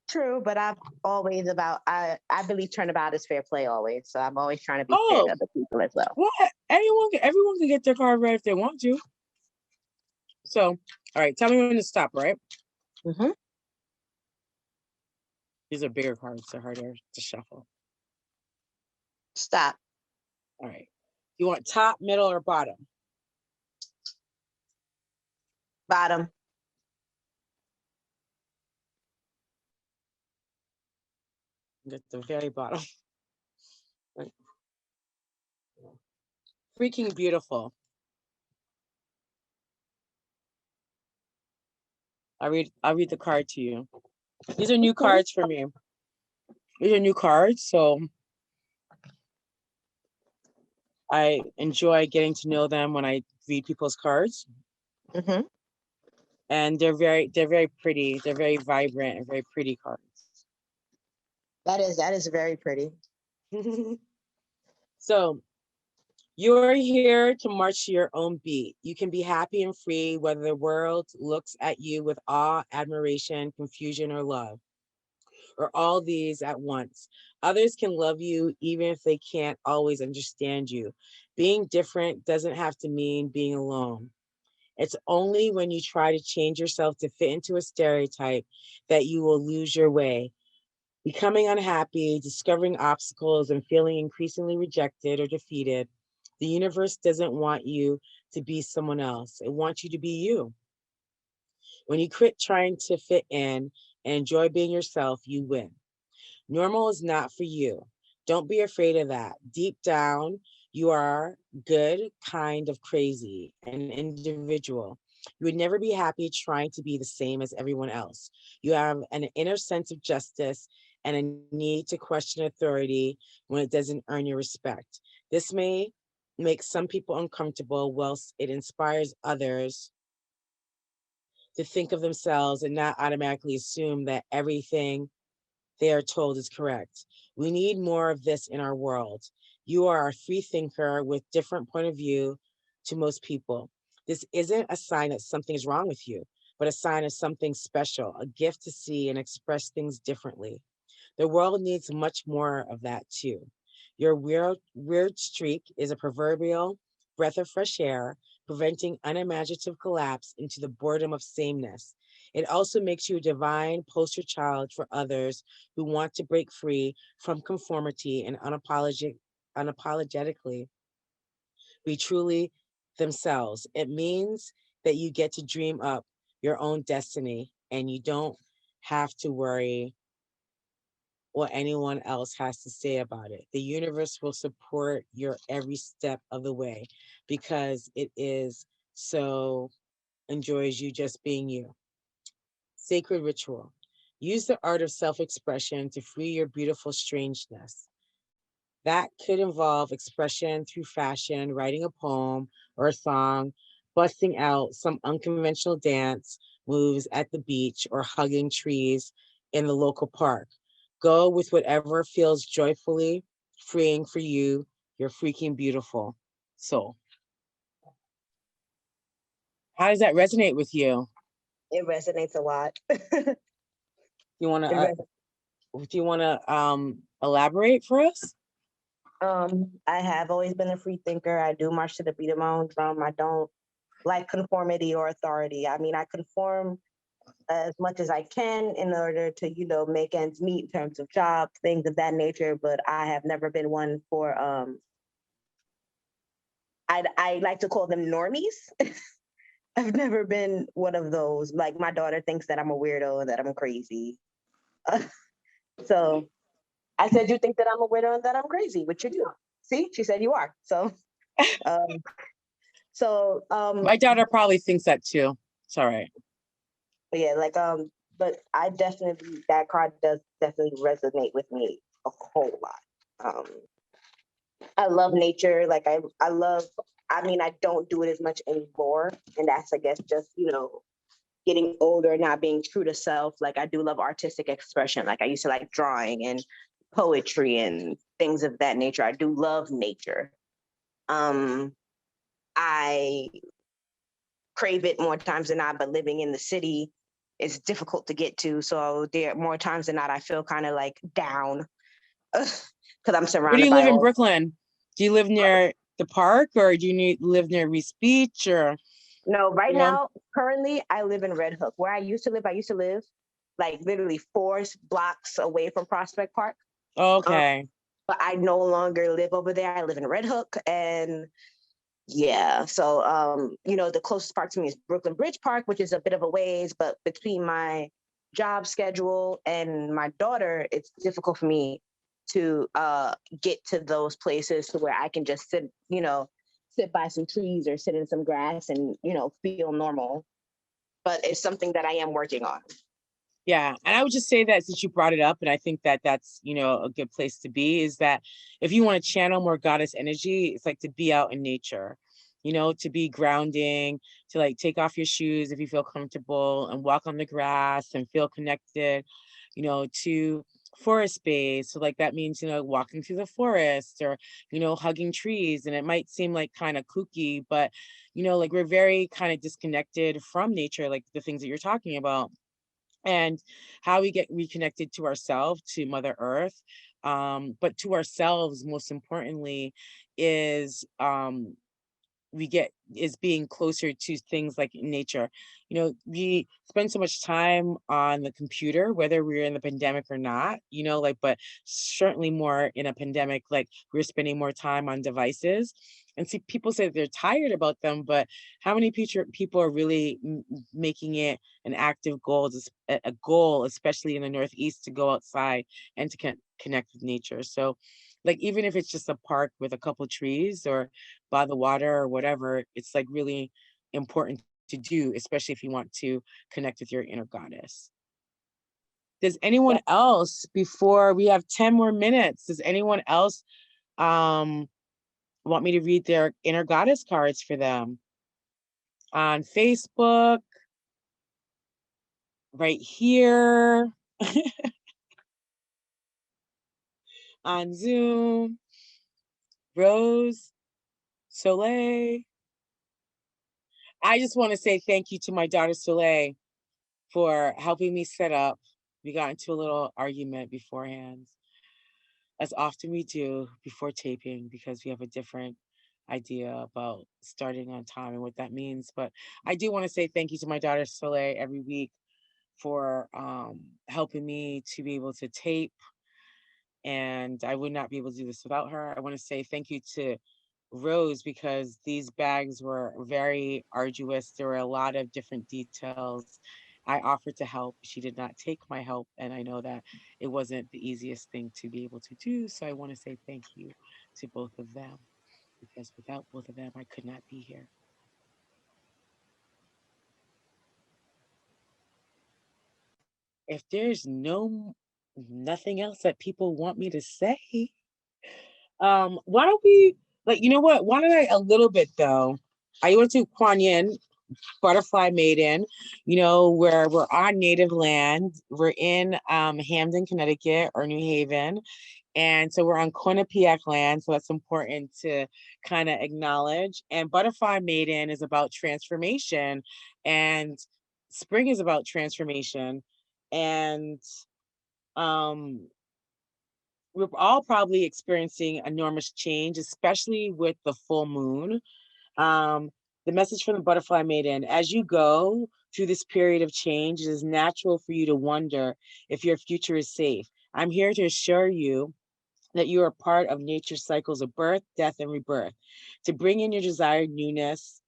True, but I'm always about, I believe turnabout is fair play always. So I'm always trying to be fair to other people as well. Well, everyone can get their card read if they want to. So, all right, tell me when to stop, right? Mm-hmm. These are bigger cards, they're harder to shuffle. Stop. All right. You want top, middle, or bottom? Bottom. At the very bottom. Right. Freaking beautiful. I'll read the card to you. These are new cards for me. These are new cards, so I enjoy getting to know them when I read people's cards. Mm-hmm. And they're very pretty. They're very vibrant and very pretty cards. That is very pretty. So you're here to march to your own beat. You can be happy and free whether the world looks at you with awe, admiration, confusion, or love, or all these at once. Others can love you even if they can't always understand you. Being different doesn't have to mean being alone. It's only when you try to change yourself to fit into a stereotype that you will lose your way. Becoming unhappy, discovering obstacles, and feeling increasingly rejected or defeated. The universe doesn't want you to be someone else. It wants you to be you. When you quit trying to fit in and enjoy being yourself, you win. Normal is not for you. Don't be afraid of that. Deep down, you are good, kind of crazy, an individual. You would never be happy trying to be the same as everyone else. You have an inner sense of justice and a need to question authority when it doesn't earn your respect. This may make some people uncomfortable, whilst it inspires others to think of themselves and not automatically assume that everything they are told is correct. We need more of this in our world. You are a free thinker with different point of view to most people. This isn't a sign that something is wrong with you, but a sign of something special, a gift to see and express things differently. The world needs much more of that too. Your weird streak is a proverbial breath of fresh air, preventing unimaginative collapse into the boredom of sameness. It also makes you a divine poster child for others who want to break free from conformity and unapologetically be truly themselves. It means that you get to dream up your own destiny and you don't have to worry what anyone else has to say about it. The universe will support your every step of the way because it is so enjoys you just being you. Sacred ritual. Use the art of self-expression to free your beautiful strangeness. That could involve expression through fashion, writing a poem or a song, busting out some unconventional dance moves at the beach or hugging trees in the local park. Go with whatever feels joyfully freeing for you. You're freaking beautiful. So, how does that resonate with you? It resonates a lot. You want It to res- do you want to elaborate for us? I have always been a free thinker. I do march to the beat of my own drum. I don't like conformity or authority. I mean, I conform as much as I can in order to, make ends meet in terms of jobs, things of that nature. But I have never been one for I like to call them normies. I've never been one of those. Like my daughter thinks that I'm a weirdo and that I'm crazy. So I said, you think that I'm a weirdo and that I'm crazy, which you do. See, she said you are. So, um, My daughter probably thinks that too. It's all right. yeah, but I definitely, that card does definitely resonate with me a whole lot. I love nature. I mean, I don't do it as much anymore. And that's, I guess, just, getting older, not being true to self. Like I do love artistic expression. Like I used to like drawing and poetry and things of that nature. I do love nature. I crave it more times than not, but living in the city is difficult to get to. So there more times than not, I feel kind of like down because I'm Where do surrounded you by live in all. Brooklyn? Do you live near the park, or do you live near Reese Beach, or No, right you know? now, currently, I live in Red Hook. Where I used to live like literally 4 blocks away from Prospect Park. Okay. But I no longer live over there. I live in Red Hook, and yeah. So, the closest park to me is Brooklyn Bridge Park, which is a bit of a ways, but between my job schedule and my daughter, it's difficult for me to get to those places to where I can just sit by some trees or sit in some grass and, feel normal. But it's something that I am working on. Yeah, and I would just say that since you brought it up, and I think that that's, a good place to be, is that if you want to channel more goddess energy, it's like to be out in nature, to be grounding, to like take off your shoes if you feel comfortable and walk on the grass and feel connected, to forest space. So like that means, walking through the forest or, hugging trees. And it might seem like kind of kooky, but, like we're very kind of disconnected from nature, like the things that you're talking about. And how we get reconnected to ourselves, to Mother Earth, but to ourselves, most importantly, is being closer to things like nature. We spend so much time on the computer, whether we're in the pandemic or not, but certainly more in a pandemic, like we're spending more time on devices. And see, people say they're tired about them, but how many people are really making it an active goal, a goal, especially in the Northeast, to go outside and to connect with nature? So like, even if it's just a park with a couple trees or by the water or whatever, it's like really important to do, especially if you want to connect with your inner goddess. Does anyone else, before we have 10 more minutes, does anyone else want me to read their inner goddess cards for them? On Facebook, right here, on Zoom, Rose, Soleil. I just want to say thank you to my daughter Soleil for helping me set up. We got into a little argument beforehand, as often we do before taping, because we have a different idea about starting on time and what that means. But I do want to say thank you to my daughter Soleil every week for helping me to be able to tape. And I would not be able to do this without her. I want to say thank you to Rose, because these bags were very arduous. There were a lot of different details. I offered to help. She did not take my help. And I know that it wasn't the easiest thing to be able to do. So I want to say thank you to both of them, because without both of them, I could not be here. If there's nothing else that people want me to say, why don't we, like, you know what? Why don't I a little bit though? I went to Kuan Yin, Butterfly Maiden, you know, where we're on native land. We're in Hamden, Connecticut, or New Haven. And so we're on Quinnipiac land, so that's important to kind of acknowledge. And Butterfly Maiden is about transformation, and spring is about transformation. And we're all probably experiencing enormous change, especially with the full moon. Um, the message from the Butterfly Maiden: as you go through this period of change, it is natural for you to wonder if your future is safe. I'm here to assure you that you are part of nature's cycles of birth, death, and rebirth. To bring in your desired newness,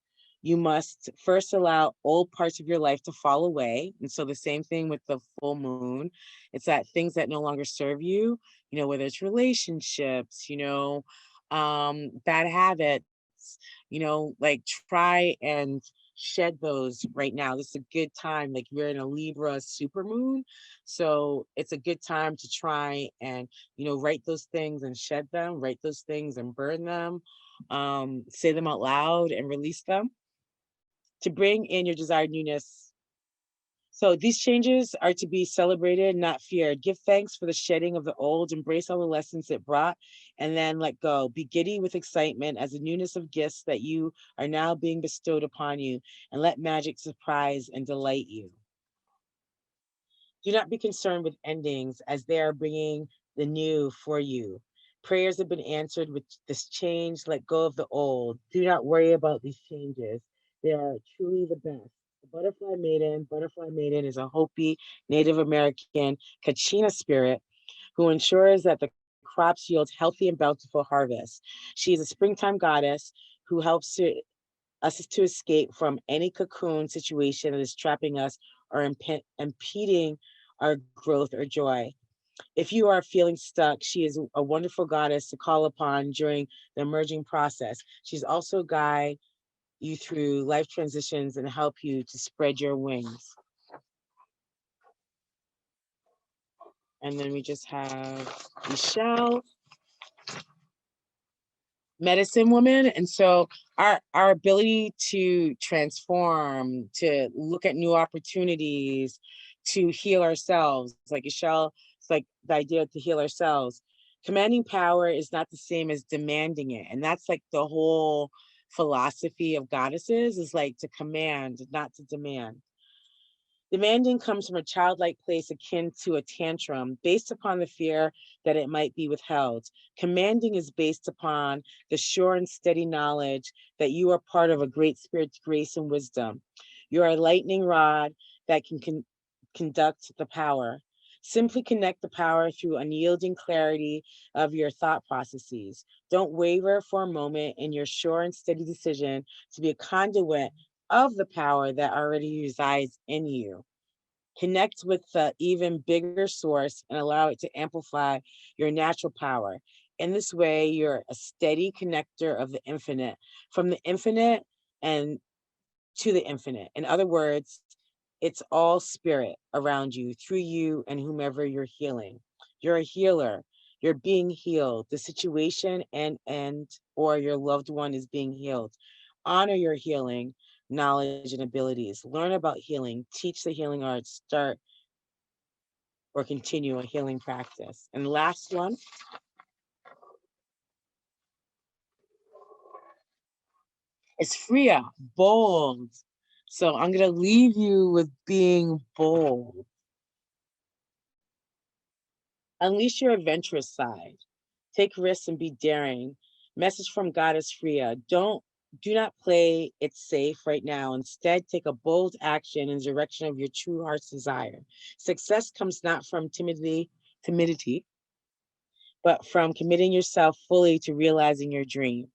you must first allow old parts of your life to fall away. And so the same thing with the full moon. It's that things that no longer serve you, you know, whether it's relationships, you know, bad habits, you know, like try and shed those right now. This is a good time. Like we're in a Libra super moon. So it's a good time to try and, you know, write those things and shed them, write those things and burn them, say them out loud and release them to bring in your desired newness. So these changes are to be celebrated, not feared. Give thanks for the shedding of the old, embrace all the lessons it brought, and then let go. Be giddy with excitement as the newness of gifts that you are now being bestowed upon you, and let magic surprise and delight you. Do not be concerned with endings as they are bringing the new for you. Prayers have been answered with this change. Let go of the old. Do not worry about these changes. They are truly the best. The Butterfly Maiden is a Hopi Native American Kachina spirit who ensures that the crops yield healthy and bountiful harvests. She is a springtime goddess who helps us to escape from any cocoon situation that is trapping us or impeding our growth or joy. If you are feeling stuck, she is a wonderful goddess to call upon during the emerging process. She's also guide you through life transitions and help you to spread your wings. And then we just have Michelle, medicine woman. And so our ability to transform, to look at new opportunities, to heal ourselves, like Michelle, it's like the idea to heal ourselves. Commanding power is not the same as demanding it. And that's like the whole philosophy of goddesses, is like to command, not to demand. Demanding comes from a childlike place akin to a tantrum, based upon the fear that it might be withheld. Commanding is based upon the sure and steady knowledge that you are part of a great spirit's grace and wisdom. You are a lightning rod that can conduct the power. Simply connect the power through unyielding clarity of your thought processes. Don't waver for a moment in your sure and steady decision to be a conduit of the power that already resides in you. Connect with the even bigger source and allow it to amplify your natural power. In this way, you're a steady connector of the infinite, from the infinite and to the infinite. In other words, it's all spirit around you, through you, and whomever you're healing. You're a healer. You're being healed. The situation and or your loved one is being healed. Honor your healing knowledge and abilities. Learn about healing. Teach the healing arts. Start or continue a healing practice. And the last one is Freya, bold. So I'm going to leave you with being bold. Unleash your adventurous side. Take risks and be daring. Message from Goddess Freya. Do not play it safe right now. Instead, take a bold action in the direction of your true heart's desire. Success comes not from timidity, but from committing yourself fully to realizing your dream.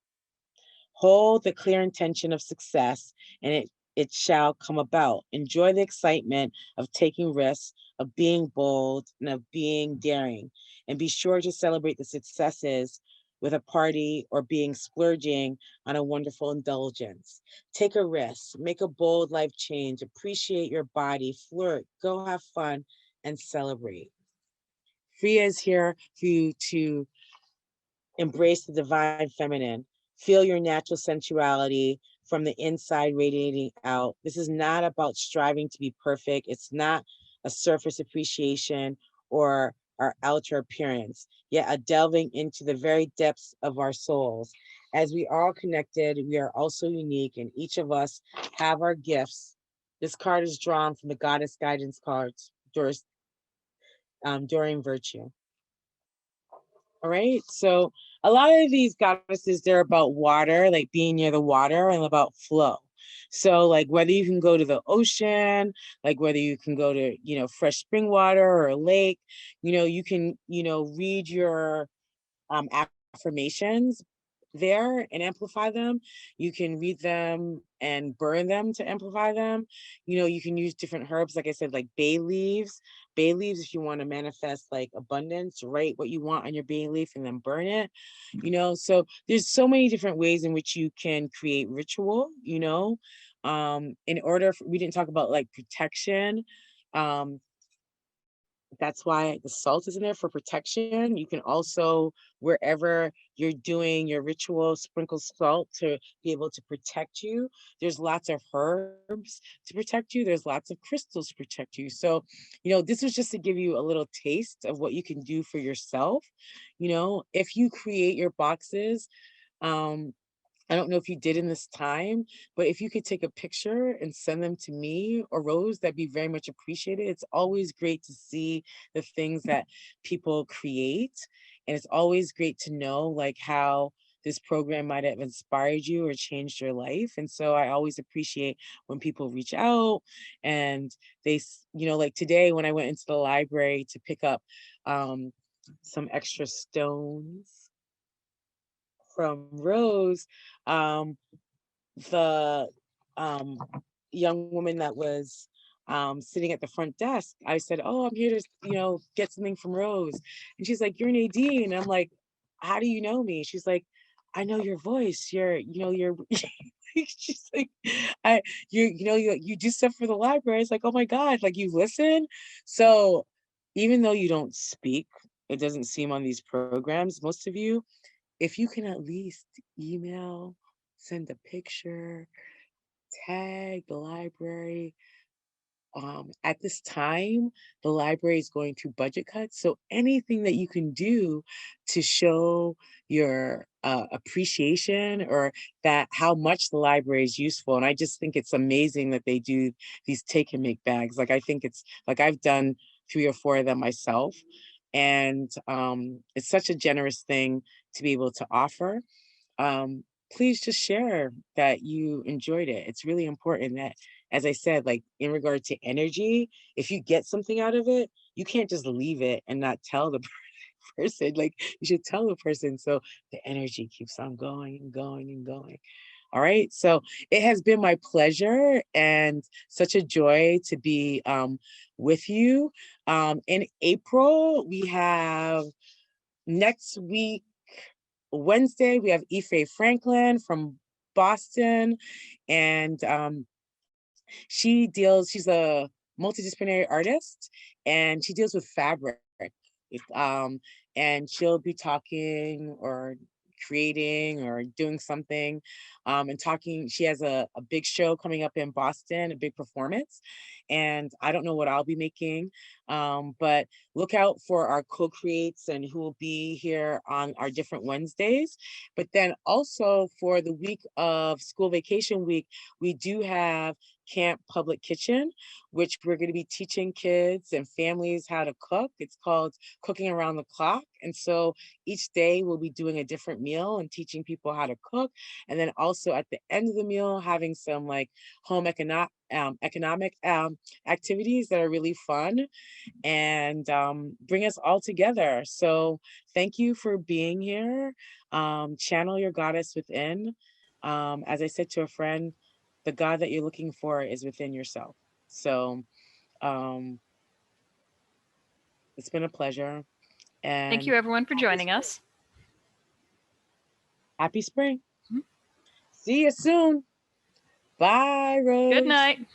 Hold the clear intention of success, and it shall come about. Enjoy the excitement of taking risks, of being bold, and of being daring. And be sure to celebrate the successes with a party or being splurging on a wonderful indulgence. Take a risk, make a bold life change, appreciate your body, flirt, go have fun, and celebrate. Freya is here for you to embrace the divine feminine. Feel your natural sensuality. from the inside radiating out. This is not about striving to be perfect. It's not a surface appreciation or our outer appearance, yet a delving into the very depths of our souls. As we are all connected, we are also unique, and each of us have our gifts. This card is drawn from the Goddess Guidance cards, during virtue. All right. So a lot of these goddesses, they're about water, like being near the water, and about flow. So like whether you can go to the ocean, like whether you can go to, fresh spring water or a lake, you can, read your affirmations there and amplify them. You can read them and burn them to amplify them. You can use different herbs, like I said, like bay leaves. Bay leaves, if you want to manifest like abundance, write what you want on your bay leaf and then burn it. So there's so many different ways in which you can create ritual. In order we didn't talk about like protection. That's why the salt is in there for protection. You can also, wherever you're doing your ritual, sprinkle salt to be able to protect you. There's lots of herbs to protect you. There's lots of crystals to protect you. So, this was just to give you a little taste of what you can do for yourself. If you create your boxes, I don't know if you did in this time, but if you could take a picture and send them to me or Rose, that'd be very much appreciated. It's always great to see the things that people create. And it's always great to know like how this program might have inspired you or changed your life. And so I always appreciate when people reach out and they, like today when I went into the library to pick up some extra stones from Rose, the young woman that was sitting at the front desk, I said, "Oh, I'm here to, get something from Rose." And she's like, "You're Nadine." And I'm like, "How do you know me?" She's like, "I know your voice. You're she's like, you do stuff for the library." It's like, "Oh my God, like you listen." So even though you don't speak, it doesn't seem on these programs, most of you, if you can at least email, send a picture, tag the library. At this time, the library is going through budget cuts. So anything that you can do to show your appreciation or that how much the library is useful. And I just think it's amazing that they do these take and make bags. Like I think it's like I've done 3 or 4 of them myself. And it's such a generous thing to be able to offer. Please just share that you enjoyed it. It's really important that, as I said, like in regard to energy, if you get something out of it, you can't just leave it and not tell the person. Like you should tell the person so the energy keeps on going and going and going. All right. So it has been my pleasure and such a joy to be with you. In April, we have next week, Wednesday, we have Ife Franklin from Boston. And she's a multidisciplinary artist and she deals with fabric. And she'll be talking or creating or doing something and talking. She has a big show coming up in Boston, a big performance. And I don't know what I'll be making, but look out for our co-creates and who will be here on our different Wednesdays. But then also for the week of school vacation week, we do have Camp Public Kitchen, which we're going to be teaching kids and families how to cook. It's called Cooking Around the Clock. And so each day we'll be doing a different meal and teaching people how to cook. And then also at the end of the meal, having some like home economic activities that are really fun and bring us all together. So thank you for being here. Channel your goddess within. As I said to a friend, the God that you're looking for is within yourself. So it's been a pleasure. And Thank you, everyone, for joining us. Happy spring. See you soon. Bye, Rose. Good night.